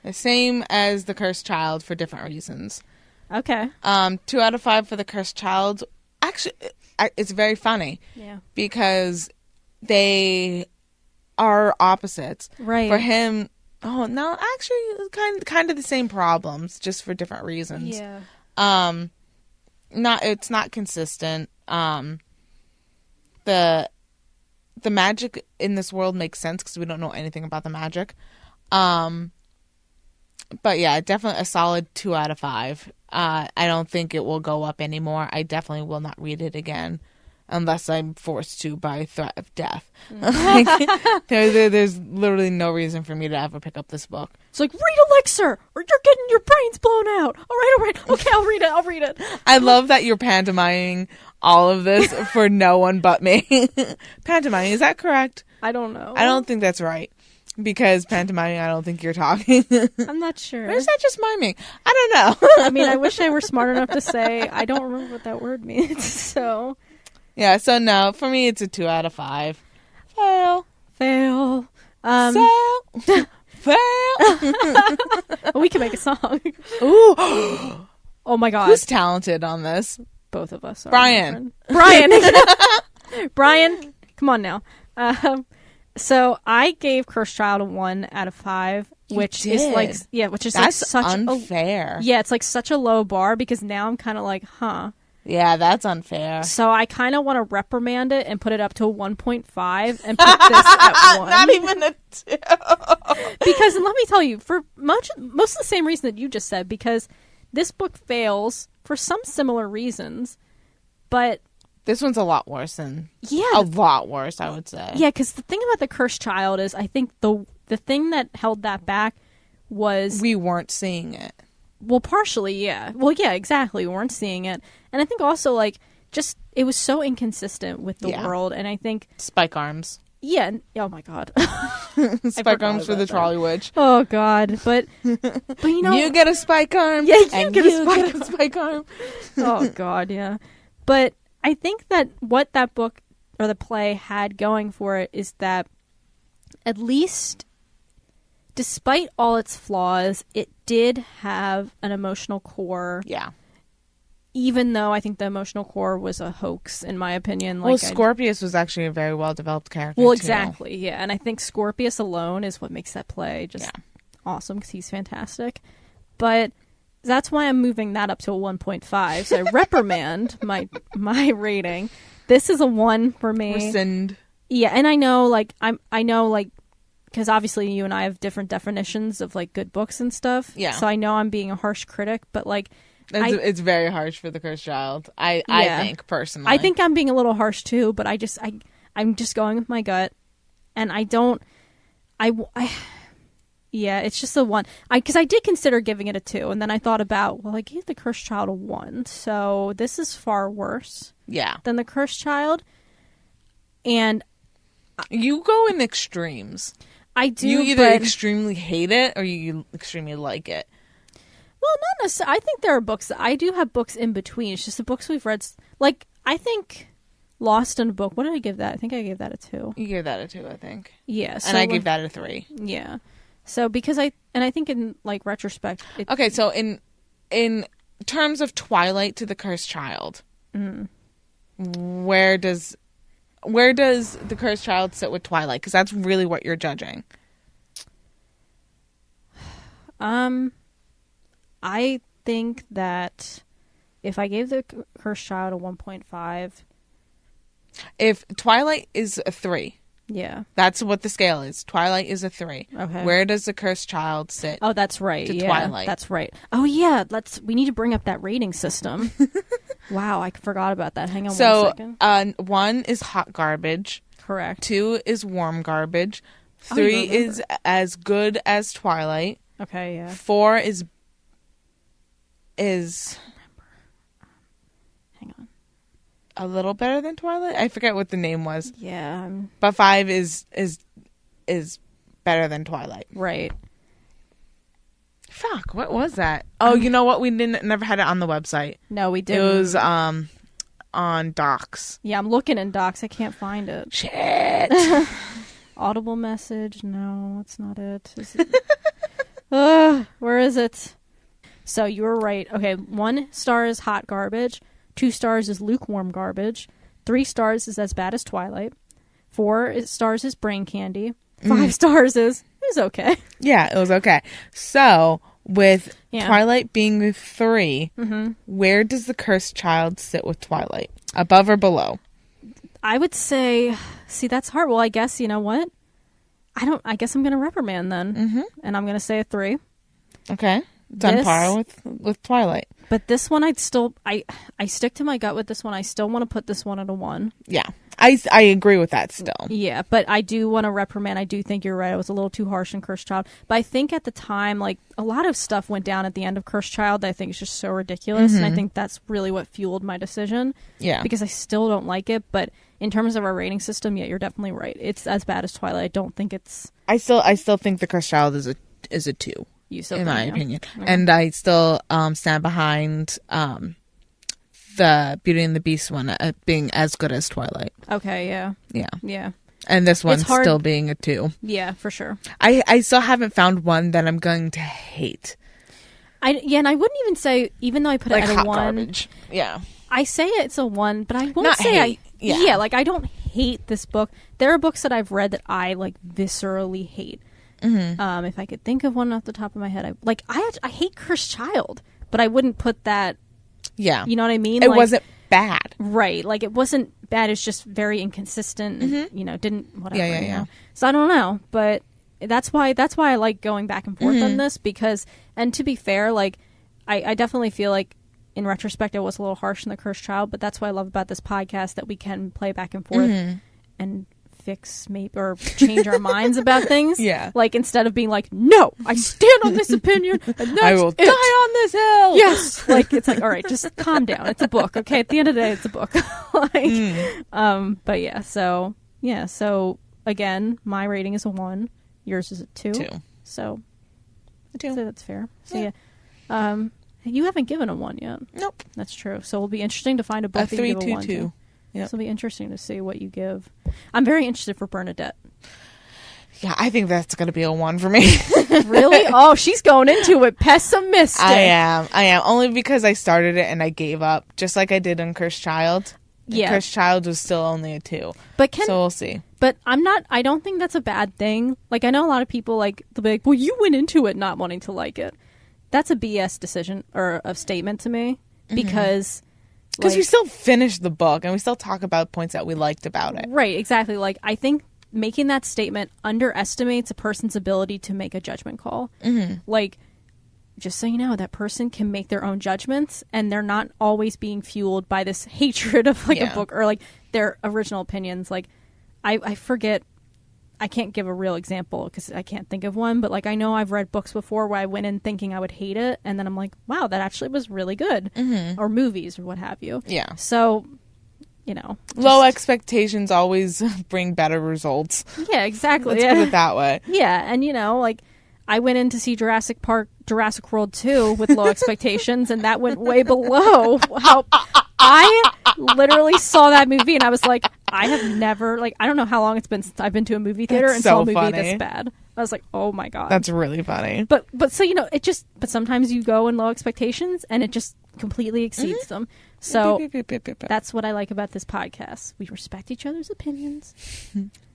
The same as The Cursed Child for different reasons. Okay. 2 out of 5 for The Cursed Child. Actually, it's very funny. Yeah. Because they are opposites. Right. For him, actually kind of the same problems, just for different reasons. Yeah. It's not consistent. The magic in this world makes sense because we don't know anything about the magic. But yeah, definitely a solid 2 out of 5. I don't think it will go up anymore. I definitely will not read it again. Unless I'm forced to by threat of death. There's literally no reason for me to ever pick up this book. It's like, read Elixir, or you're getting your brains blown out. All right. Okay, I'll read it. I love that you're pantomiming all of this for no one but me. Pantomiming, is that correct? I don't know. I don't think that's right. Because pantomiming, I don't think you're talking. I'm not sure. Or is that just miming? I don't know. I mean, I wish I were smart enough to say, I don't remember what that word means, so... Yeah, so no, for me it's a 2 out of 5. Fail. Fail. We can make a song. Ooh. Oh my god. Who's talented on this? Both of us are. Brian. Brian, come on now. So I gave Cursed Child a 1 out of 5, which is like, that's such unfair. It's like such a low bar because now I'm kind of like, huh. Yeah, that's unfair. So I kind of want to reprimand it and put it up to a 1.5 and put this at 1. Not even a 2. Because let me tell you, for most of the same reason that you just said, because this book fails for some similar reasons, but... This one's a lot worse than... Yeah. A lot worse, I would say. Yeah, because the thing about The Cursed Child is, I think the thing that held that back was... We weren't seeing it. Well, partially, yeah. Well, yeah, exactly. We weren't seeing it. And I think also, like, just, it was so inconsistent with the world, and I think... Spike arms. Yeah. Oh, my God. Spike arms for the trolley witch. Oh, God. But you know... You get a spike arm. Yeah, you get a spike arm. Oh, God, yeah. But I think that what that book, or the play, had going for it is that, at least... Despite all its flaws, it did have an emotional core. Yeah. Even though I think the emotional core was a hoax, in my opinion. Well, Scorpius was actually a very well-developed character, Well, exactly, yeah. And I think Scorpius alone is what makes that play just awesome, because he's fantastic. But that's why I'm moving that up to a 1.5. So I reprimand my rating. This is a 1 for me. Rescind. Yeah, and I know, because obviously you and I have different definitions of, like, good books and stuff. Yeah. So I know I'm being a harsh critic, but, like... It's very harsh for The Cursed Child, I think, personally. I think I'm being a little harsh, too, but I'm just going with my gut. And I don't... Yeah, it's just a 1. Because I did consider giving it a 2, and then I thought about, well, I gave The Cursed Child a 1, so this is far worse than The Cursed Child. And you go in extremes. I do. You either extremely hate it or you extremely like it. Well, not necessarily. I think there are books. I do have books in between. It's just the books we've read. Like, I think Lost in a Book. What did I give that? I think I gave that a 2. You gave that a 2, I think. Yeah. So and I gave that a 3. Yeah. So because I think in like retrospect. Okay, so in terms of Twilight to The Cursed Child, where does The Cursed Child sit with Twilight? Because that's really what you're judging. I think that if I gave The Cursed Child a 1.5, if Twilight is a 3. Yeah. That's what the scale is. Twilight is a 3. Okay. Where does The Cursed Child sit? Oh, that's right. To yeah, Twilight. That's right. Oh, yeah. We need to bring up that rating system. Wow, I forgot about that. Hang on 1 second. 1 is hot garbage. Correct. 2 is warm garbage. 3 is as good as Twilight. Okay, yeah. 4 is hang on. A little better than Twilight. I forget what the name was. Yeah. But 5 is better than Twilight. Right. Fuck, what was that? Oh, you know what? We never had it on the website. No, we didn't. It was on Docs. Yeah, I'm looking in Docs. I can't find it. Shit. Audible message. No, that's not it. Is it? Where is it? So you were right. Okay, 1 star is hot garbage. 2 stars is lukewarm garbage. 3 stars is as bad as Twilight. 4 stars is brain candy. 5 stars is okay. Yeah, it was okay. So with Twilight being 3, where does The Cursed Child sit with Twilight? Above or below? I would say, see, that's hard. Well, I guess, you know what? I guess I'm going to reprimand then. And I'm going to say a 3. Okay. It's on par with Twilight. But this one, I stick to my gut with this one. I still want to put this one at a 1. Yeah. I agree with that still. Yeah, but I do want to reprimand. I do think you're right. I was a little too harsh in Cursed Child. But I think at the time, like, a lot of stuff went down at the end of Cursed Child that I think is just so ridiculous. And I think that's really what fueled my decision. Yeah. Because I still don't like it. But in terms of our rating system, yeah, you're definitely right. It's as bad as Twilight. I don't think it's... I still think The Cursed Child is a 2. In my opinion. Okay. And I still stand behind the Beauty and the Beast one being as good as Twilight. Okay, yeah. Yeah. Yeah. And this one's still being a 2. Yeah, for sure. I still haven't found one that I'm going to hate. And I wouldn't even say, even though I put like it at hot a 1. Garbage. Yeah. I say it's a 1, but I won't Not say hate. Yeah, like I don't hate this book. There are books that I've read that I like viscerally hate. If I could think of one off the top of my head, I hate Cursed Child, but I wouldn't put that. Yeah, you know what I mean. It wasn't bad, right? Like it wasn't bad. It's just very inconsistent. And, didn't whatever. Yeah. You know? So I don't know, but that's why I like going back and forth on this because. And to be fair, like I definitely feel like in retrospect I was a little harsh in The Cursed Child, but that's what I love about this podcast that we can play back and forth and fix maybe or change our minds about things. Yeah. Like instead of being like, no, I stand on this opinion and that's I will die on this hill. Yes. Like it's like, all right, just calm down. It's a book. Okay. At the end of the day, it's a book. But yeah, so again, my rating is a 1. Yours is a 2. 2. So I'd say that's fair. So yeah. You haven't given a 1 yet. Nope. That's true. So it'll be interesting to find a book that you give a 1 to. Yep. So it'll be interesting to see what you give. I'm very interested for Bernadette. Yeah, I think that's going to be a 1 for me. Really? Oh, she's going into it pessimistic. I am. Only because I started it and I gave up, just like I did on Cursed Child. Yeah. Cursed Child was still only a 2. So we'll see. But I don't think that's a bad thing. Like, I know a lot of people, like, they'll be like, well, you went into it not wanting to like it. That's a BS decision or a statement to me because... Because we still finished the book and we still talk about points that we liked about it. Right, exactly. Like, I think making that statement underestimates a person's ability to make a judgment call. Like, just so you know, that person can make their own judgments and they're not always being fueled by this hatred of, like, a book or, like, their original opinions. Like, I forget I can't give a real example because I can't think of one, but like I know I've read books before where I went in thinking I would hate it, and then I'm like, wow, that actually was really good. Or movies or what have you. Yeah. So, low expectations always bring better results. Yeah, exactly. Let's put it that way. Yeah, and like I went in to see Jurassic World 2 with low expectations, and that went way below how I literally saw that movie, and I was like, I have never, like, I don't know how long it's been since I've been to a movie theater and saw a movie this bad. I was like, oh my God. That's really funny. But so, but sometimes you go in low expectations and it just completely exceeds them. So that's what I like about this podcast. We respect each other's opinions.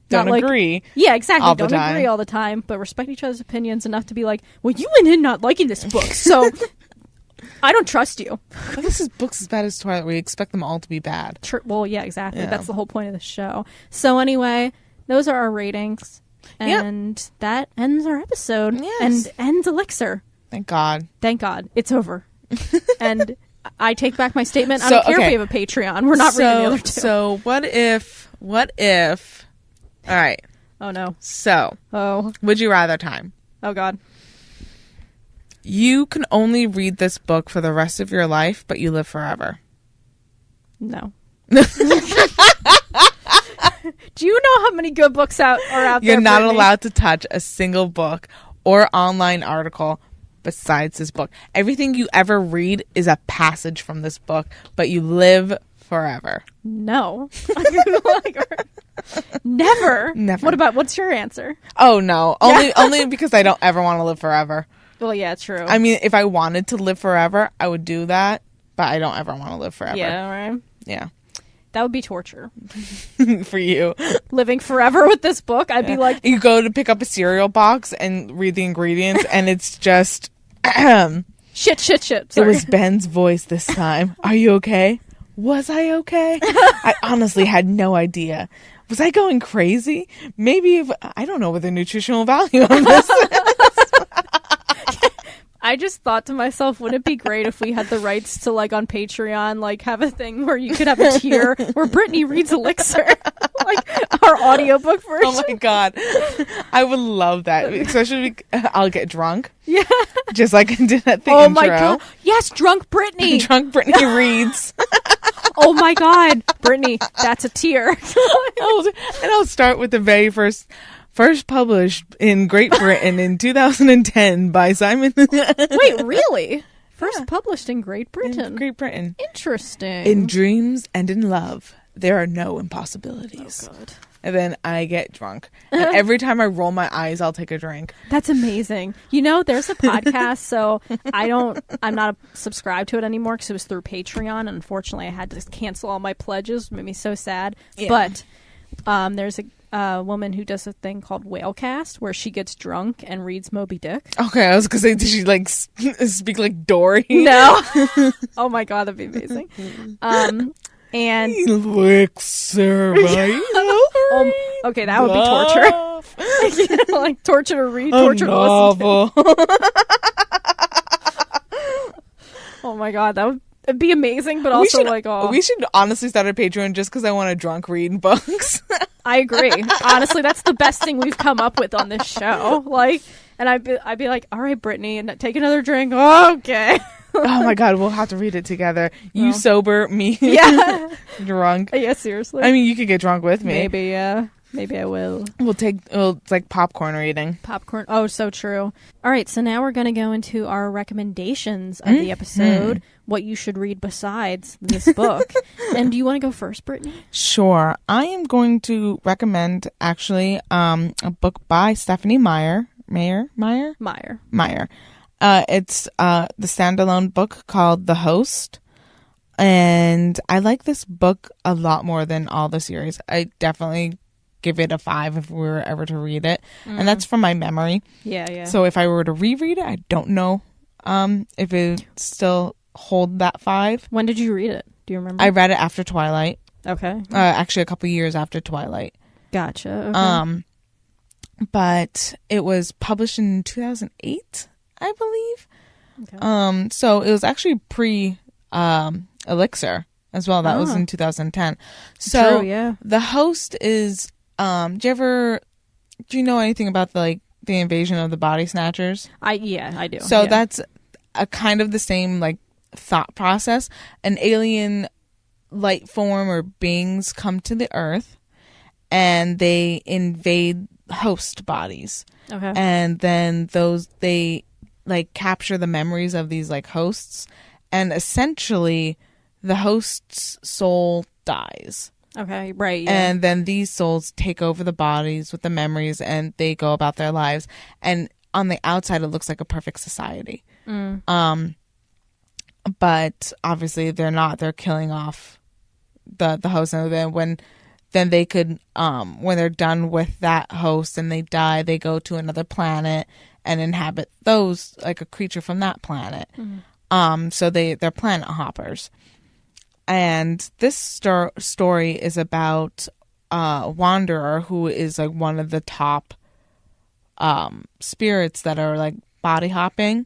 Don't agree. Yeah, exactly. All the Don't time. agree all the time, but respect each other's opinions enough to be like, well, you went in not liking this book, so I don't trust you. But this is books as bad as Twilight. We expect them all to be bad. Well, yeah, exactly. Yeah. That's the whole point of the show. So anyway, those are our ratings. And that ends our episode. Yes. And ends Elixir. Thank God. Thank God. It's over. And I take back my statement. I don't care if we have a Patreon. We're not reading the other two. So what if... All right. Oh, no. So, would you rather time? Oh, God. You can only read this book for the rest of your life, but you live forever. No. Do you know how many good books are out there? You're not Brittany? allowed to touch a single book or online article besides this book. Everything you ever read is a passage from this book, but you live forever. No. Never. What's your answer? Oh, no. Only because I don't ever want to live forever. Well, yeah, true. I mean, if I wanted to live forever, I would do that, but I don't ever want to live forever. Yeah, right. Yeah. That would be torture. For you. Living forever with this book, I'd be like... You go to pick up a cereal box and read the ingredients, and it's just... Shit. Sorry. It was Ben's voice this time. Are you okay? Was I okay? I honestly had no idea. Was I going crazy? Maybe I don't know what the nutritional value on this is. I just thought to myself, wouldn't it be great if we had the rights to, like, on Patreon, like, have a thing where you could have a tier where Brittany reads Elixir, like our audiobook version. Oh my God, I would love that. Especially, I'll get drunk. Yeah, just like I did at the intro. Oh my God, yes, drunk Brittany. Drunk Brittany reads. Oh my God, Brittany, that's a tier. I'll start with the very first published in Great Britain in 2010 by Simon. Wait, really? First published in Great Britain. In Great Britain. Interesting. In dreams and in love, there are no impossibilities. Oh, God. And then I get drunk. And every time I roll my eyes, I'll take a drink. That's amazing. There's a podcast, so I'm not subscribed to it anymore because it was through Patreon. And unfortunately, I had to cancel all my pledges. It made me so sad. Yeah. But there's a woman who does a thing called Whalecast where she gets drunk and reads Moby Dick. Okay, I was gonna say, did she like speak like Dory? No. Oh my God, that'd be amazing. And Elixir, okay, that would be torture. Like torture to read, torture to listen to. Oh my God, that would be amazing, but also we should honestly start a Patreon just because I want to drunk read books. I agree. Honestly, that's the best thing we've come up with on this show. Like, and I'd be like, all right, Brittany, and take another drink. Oh, okay. Oh my God, we'll have to read it together. You sober, me drunk. Yeah, seriously. I mean, you could get drunk with me. Maybe, yeah. Maybe I will. It's like popcorn reading. Popcorn. Oh, so true. All right, so now we're going to go into our recommendations of the episode, what you should read besides this book. And do you want to go first, Brittany? Sure. I am going to recommend, actually, a book by Stephanie Meyer. It's the standalone book called The Host. And I like this book a lot more than all the series. I definitely give it a 5 if we were ever to read it. And that's from my memory. Yeah. So if I were to reread it, I don't know if it still hold that 5. When did you read it? Do you remember? I read it after Twilight. Okay. Actually, a couple years after Twilight. Gotcha. Okay. But it was published in 2008, I believe. Okay. So it was actually pre Elixir as well. That was in 2010. So true, yeah. The Host is do you ever Do you know anything about the invasion of the body snatchers? I do. So yeah. that's a kind of the same thought process. An alien light form or beings come to the Earth, and they invade host bodies. Okay. And then they capture the memories of these hosts, and essentially the host's soul dies. Okay, right. Yeah. And then these souls take over the bodies with the memories, and they go about their lives. And on the outside, it looks like a perfect society. But obviously they're not. They're killing off the host. And then they could, when they're done with that host and they die, they go to another planet and inhabit those, a creature from that planet. So they're planet hoppers. And this story is about Wanderer, who is one of the top spirits that are body hopping.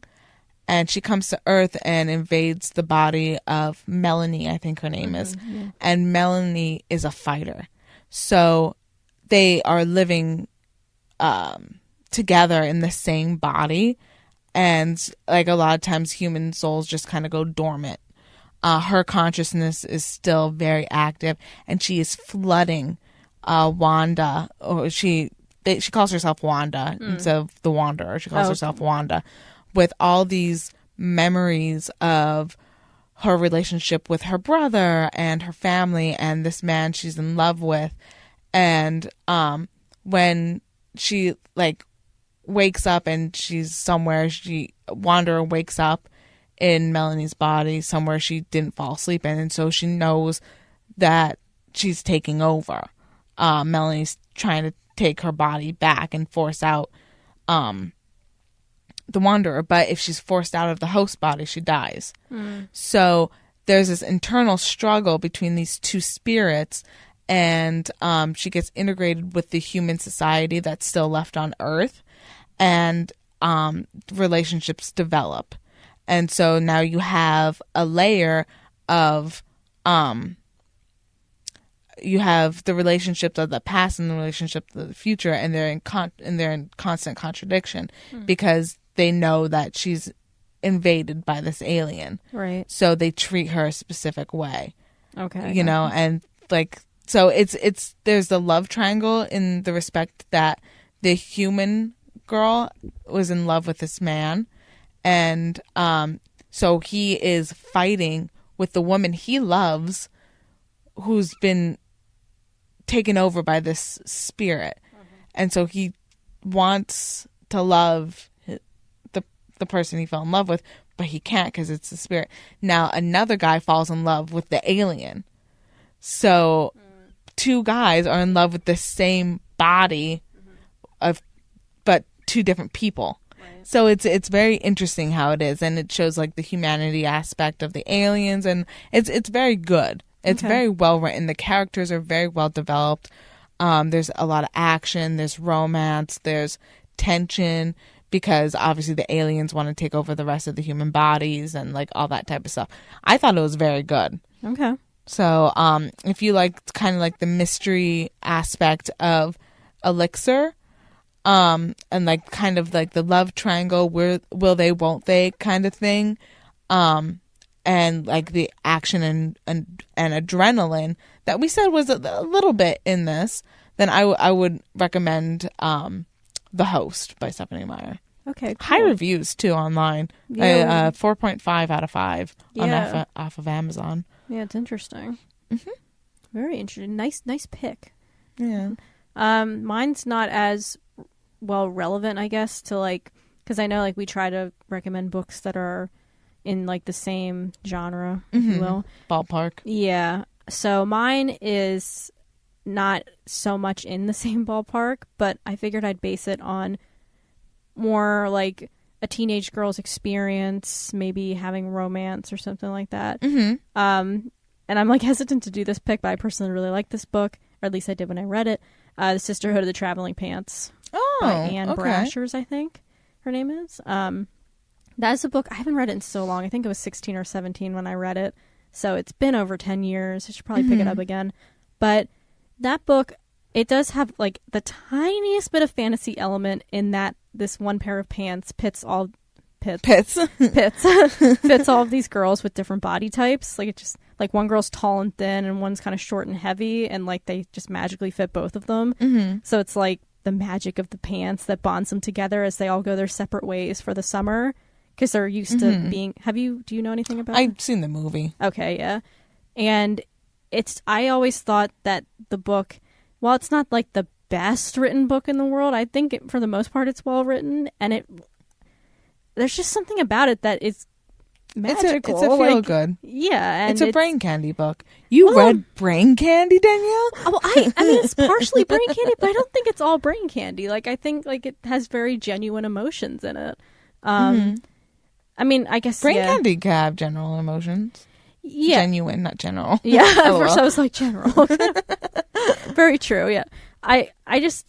And she comes to Earth and invades the body of Melanie, I think her name is. Yeah. And Melanie is a fighter. So they are living together in the same body. And a lot of times human souls just kind of go dormant. Her consciousness is still very active, and she is flooding Wanda. Or she calls herself Wanda instead of the Wanderer. She calls herself Wanda, with all these memories of her relationship with her brother and her family and this man she's in love with. And when she wakes up and she's somewhere, Wanderer wakes up in Melanie's body somewhere she didn't fall asleep in, and so she knows that she's taking over. Melanie's trying to take her body back and force out the Wanderer, but if she's forced out of the host body, she dies. So there's this internal struggle between these two spirits, and she gets integrated with the human society that's still left on Earth, and relationships develop. And so now you have a layer of you have the relationships of the past and the relationships of the future, and they're in constant contradiction because they know that she's invaded by this alien. Right. So they treat her a specific way. Okay. You know, and so it's there's the love triangle in the respect that the human girl was in love with this man, and so he is fighting with the woman he loves, who's been taken over by this spirit. And so he wants to love the person he fell in love with, but he can't because it's the spirit. Now another guy falls in love with the alien. So two guys are in love with the same body but two different people. Right. So it's very interesting how it is, and it shows the humanity aspect of the aliens, and it's very good. It's very well written. The characters are very well developed. There's a lot of action, there's romance, there's tension, because obviously the aliens want to take over the rest of the human bodies and all that type of stuff. I thought it was very good. Okay. So if you kind of the mystery aspect of Elixir, and kind of the love triangle, where will they, won't they kind of thing, and the action and adrenaline that we said was a little bit in this, then I would recommend The Host by Stephanie Meyer. Okay, cool. High reviews too online. Yeah. 4.5 out of 5 off of Amazon. Yeah, it's interesting. Very interesting. Nice pick. Yeah. Mine's not as well relevant, I guess, to because I know we try to recommend books that are in the same genre, if you will. Ballpark. Yeah. So mine is not so much in the same ballpark, but I figured I'd base it on more a teenage girl's experience, maybe having romance or something like that. And I'm hesitant to do this pick, but I personally really like this book, or at least I did when I read it. The Sisterhood of the Traveling Pants by Anne Brashers, I think her name is. That's a book, I haven't read it in so long. I think it was 16 or 17 when I read it. So it's been over 10 years. I should probably pick it up again. But that book, it does have like the tiniest bit of fantasy element in that this one pair of pants fits all of these girls with different body types. Like it just like one girl's tall and thin and one's kind of short and heavy, and like they just magically fit both of them. Mm-hmm. So it's like the magic of the pants that bonds them together as they all go their separate ways for the summer, because they're used to being. Do you know anything about it? I've seen the movie. Okay, yeah. And I always thought that the book, while it's not like the best written book in the world, I think for the most part it's well written, and there's just something about it that is magical. It's a feel good. Yeah, and it's a brain candy book. You read Brain Candy, Danielle? Oh, I mean, it's partially brain candy, but I don't think it's all brain candy. Like, I think like it has very genuine emotions in it. I mean, I guess brain candy can have general emotions. Yeah, genuine, not general. Yeah, at first I was like general. Very true. Yeah, I guess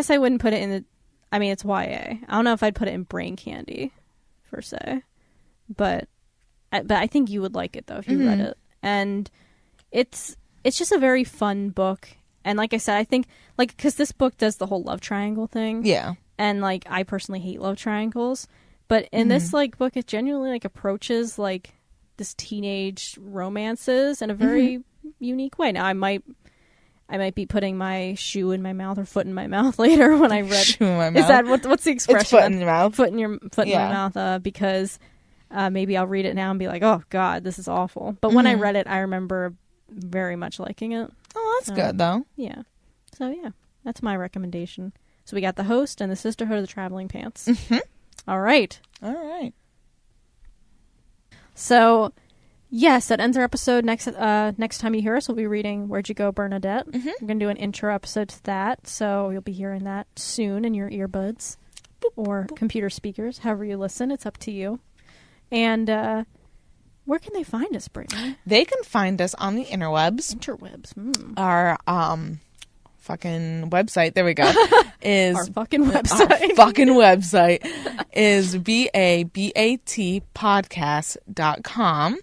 I wouldn't put it in the. I mean, it's YA. I don't know if I'd put it in brain candy, per se, but I think you would like it though if you read it. And it's just a very fun book. And like I said, I think like because this book does the whole love triangle thing. Yeah. And like I personally hate love triangles, but in this like book, it genuinely like approaches like this teenage romances in a very unique way. Now I might be putting my shoe in my mouth or foot in my mouth later when I read. Shoe in my mouth. Is that what's the expression? It's foot in your mouth. Foot in my mouth. Because maybe I'll read it now and be like, oh God, this is awful. But when I read it, I remember very much liking it. Oh, that's good though. Yeah. So yeah, that's my recommendation. So we got The Host and The Sisterhood of the Traveling Pants. All right. So. Yes, that ends our episode. Next time you hear us, we'll be reading Where'd You Go, Bernadette. I'm going to do an intro episode to that, so you'll be hearing that soon in your earbuds or computer speakers, however you listen. It's up to you. And where can they find us, Brittany? They can find us on the interwebs. Our fucking website, there we go, is our fucking website is BaBaT podcast.com.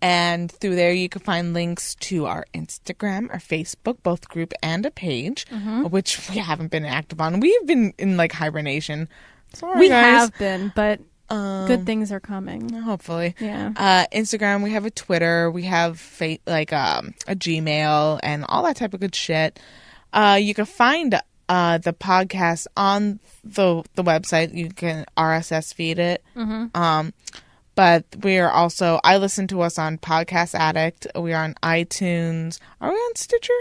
And through there, you can find links to our Instagram, our Facebook, both group and a page, which we haven't been active on. We've been in like hibernation. Sorry, we guys. have been, but good things are coming. Hopefully. Yeah. Instagram, we have a Twitter, we have a Gmail, and all that type of good shit. You can find the podcast on the website. You can RSS feed it. But we are also, I listen to us on Podcast Addict. We are on iTunes. Are we on Stitcher?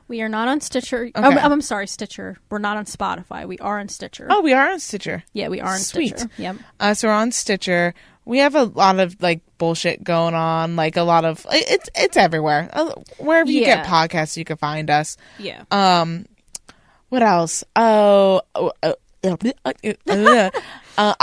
We are not on Stitcher. Okay. I'm sorry, Stitcher. We're not on Spotify. We are on Stitcher. Oh, we are on Stitcher. Yeah, we are on Stitcher. Yep. So we're on Stitcher. We have a lot of like bullshit going on. Like a lot of, it's everywhere. Wherever you get podcasts, you can find us. Yeah. What else? All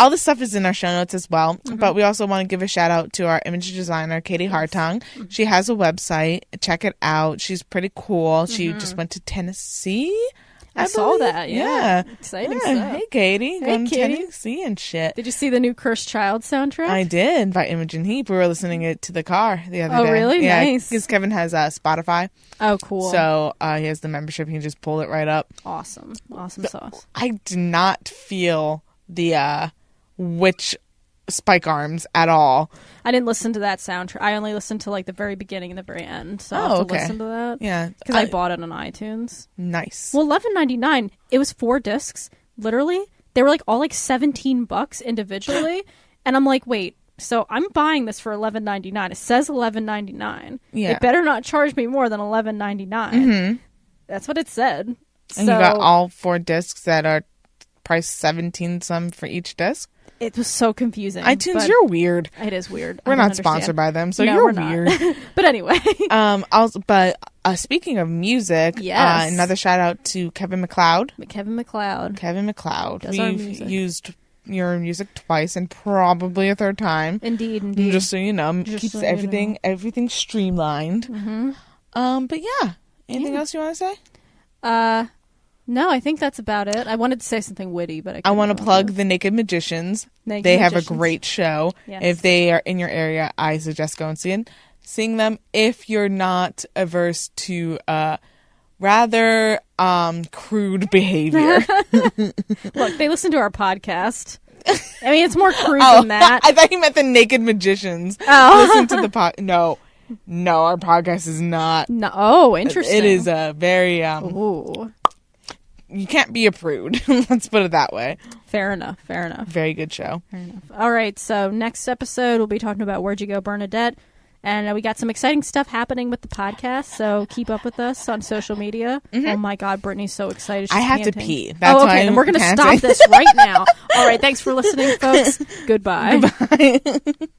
this stuff is in our show notes as well. But we also want to give a shout out to our image designer, Katie Hartung. She has a website. Check it out. She's pretty cool. She just went to Tennessee. I saw that. Yeah. Exciting stuff. Hey, Katie. Going to Katie. Tennessee and shit. Did you see the new Cursed Child soundtrack? I did, by Imogen Heap. We were listening it to the car the other day. Oh, really? Yeah, Nice. because Kevin has Spotify. Oh, cool. So he has the membership. He can just pull it right up. Awesome sauce. I did not feel the witch spike arms at all. I didn't listen to that soundtrack. I only listened to like the very beginning and the very end. So I'll have to listen to that. Yeah. Because I bought it on iTunes. Nice. Well, $11.99. It was 4 discs. Literally. They were like all like $17 individually. And I'm like, wait. So I'm buying this for $11.99. It says $11.99. Yeah. It better not charge me more than $11.99. That's what it said. And so, you got all 4 discs that are priced 17 some for each disc. It was so confusing. iTunes, you're weird. It is weird. We're not sponsored by them, so no, you're we're not. weird. But anyway. Speaking of music, yes. Another shout out to Kevin MacLeod. Kevin MacLeod. We've used your music twice and probably a third time. Indeed. Just so you know, keeps everything streamlined. But yeah, anything else you want to say? No, I think that's about it. I wanted to say something witty, but I want to plug the Naked Magicians. They have a great show. Yes. If they are in your area, I suggest go and seeing them. If you're not averse to rather crude behavior. Look, they listen to our podcast. I mean, it's more crude than that. I thought you meant the naked magicians. Listen to the No, our podcast is not. No. Oh, interesting. It is a very Ooh. You can't be a prude. Let's put it that way. Fair enough. Very good show. Fair enough. All right, so next episode we'll be talking about Where'd You Go, Bernadette? And we got some exciting stuff happening with the podcast, so keep up with us on social media. Mm-hmm. Oh my God, Brittany's so excited. She's I have panting. to pee. That's okay, then we're going to stop this right now. All right, thanks for listening, folks. Goodbye. Goodbye.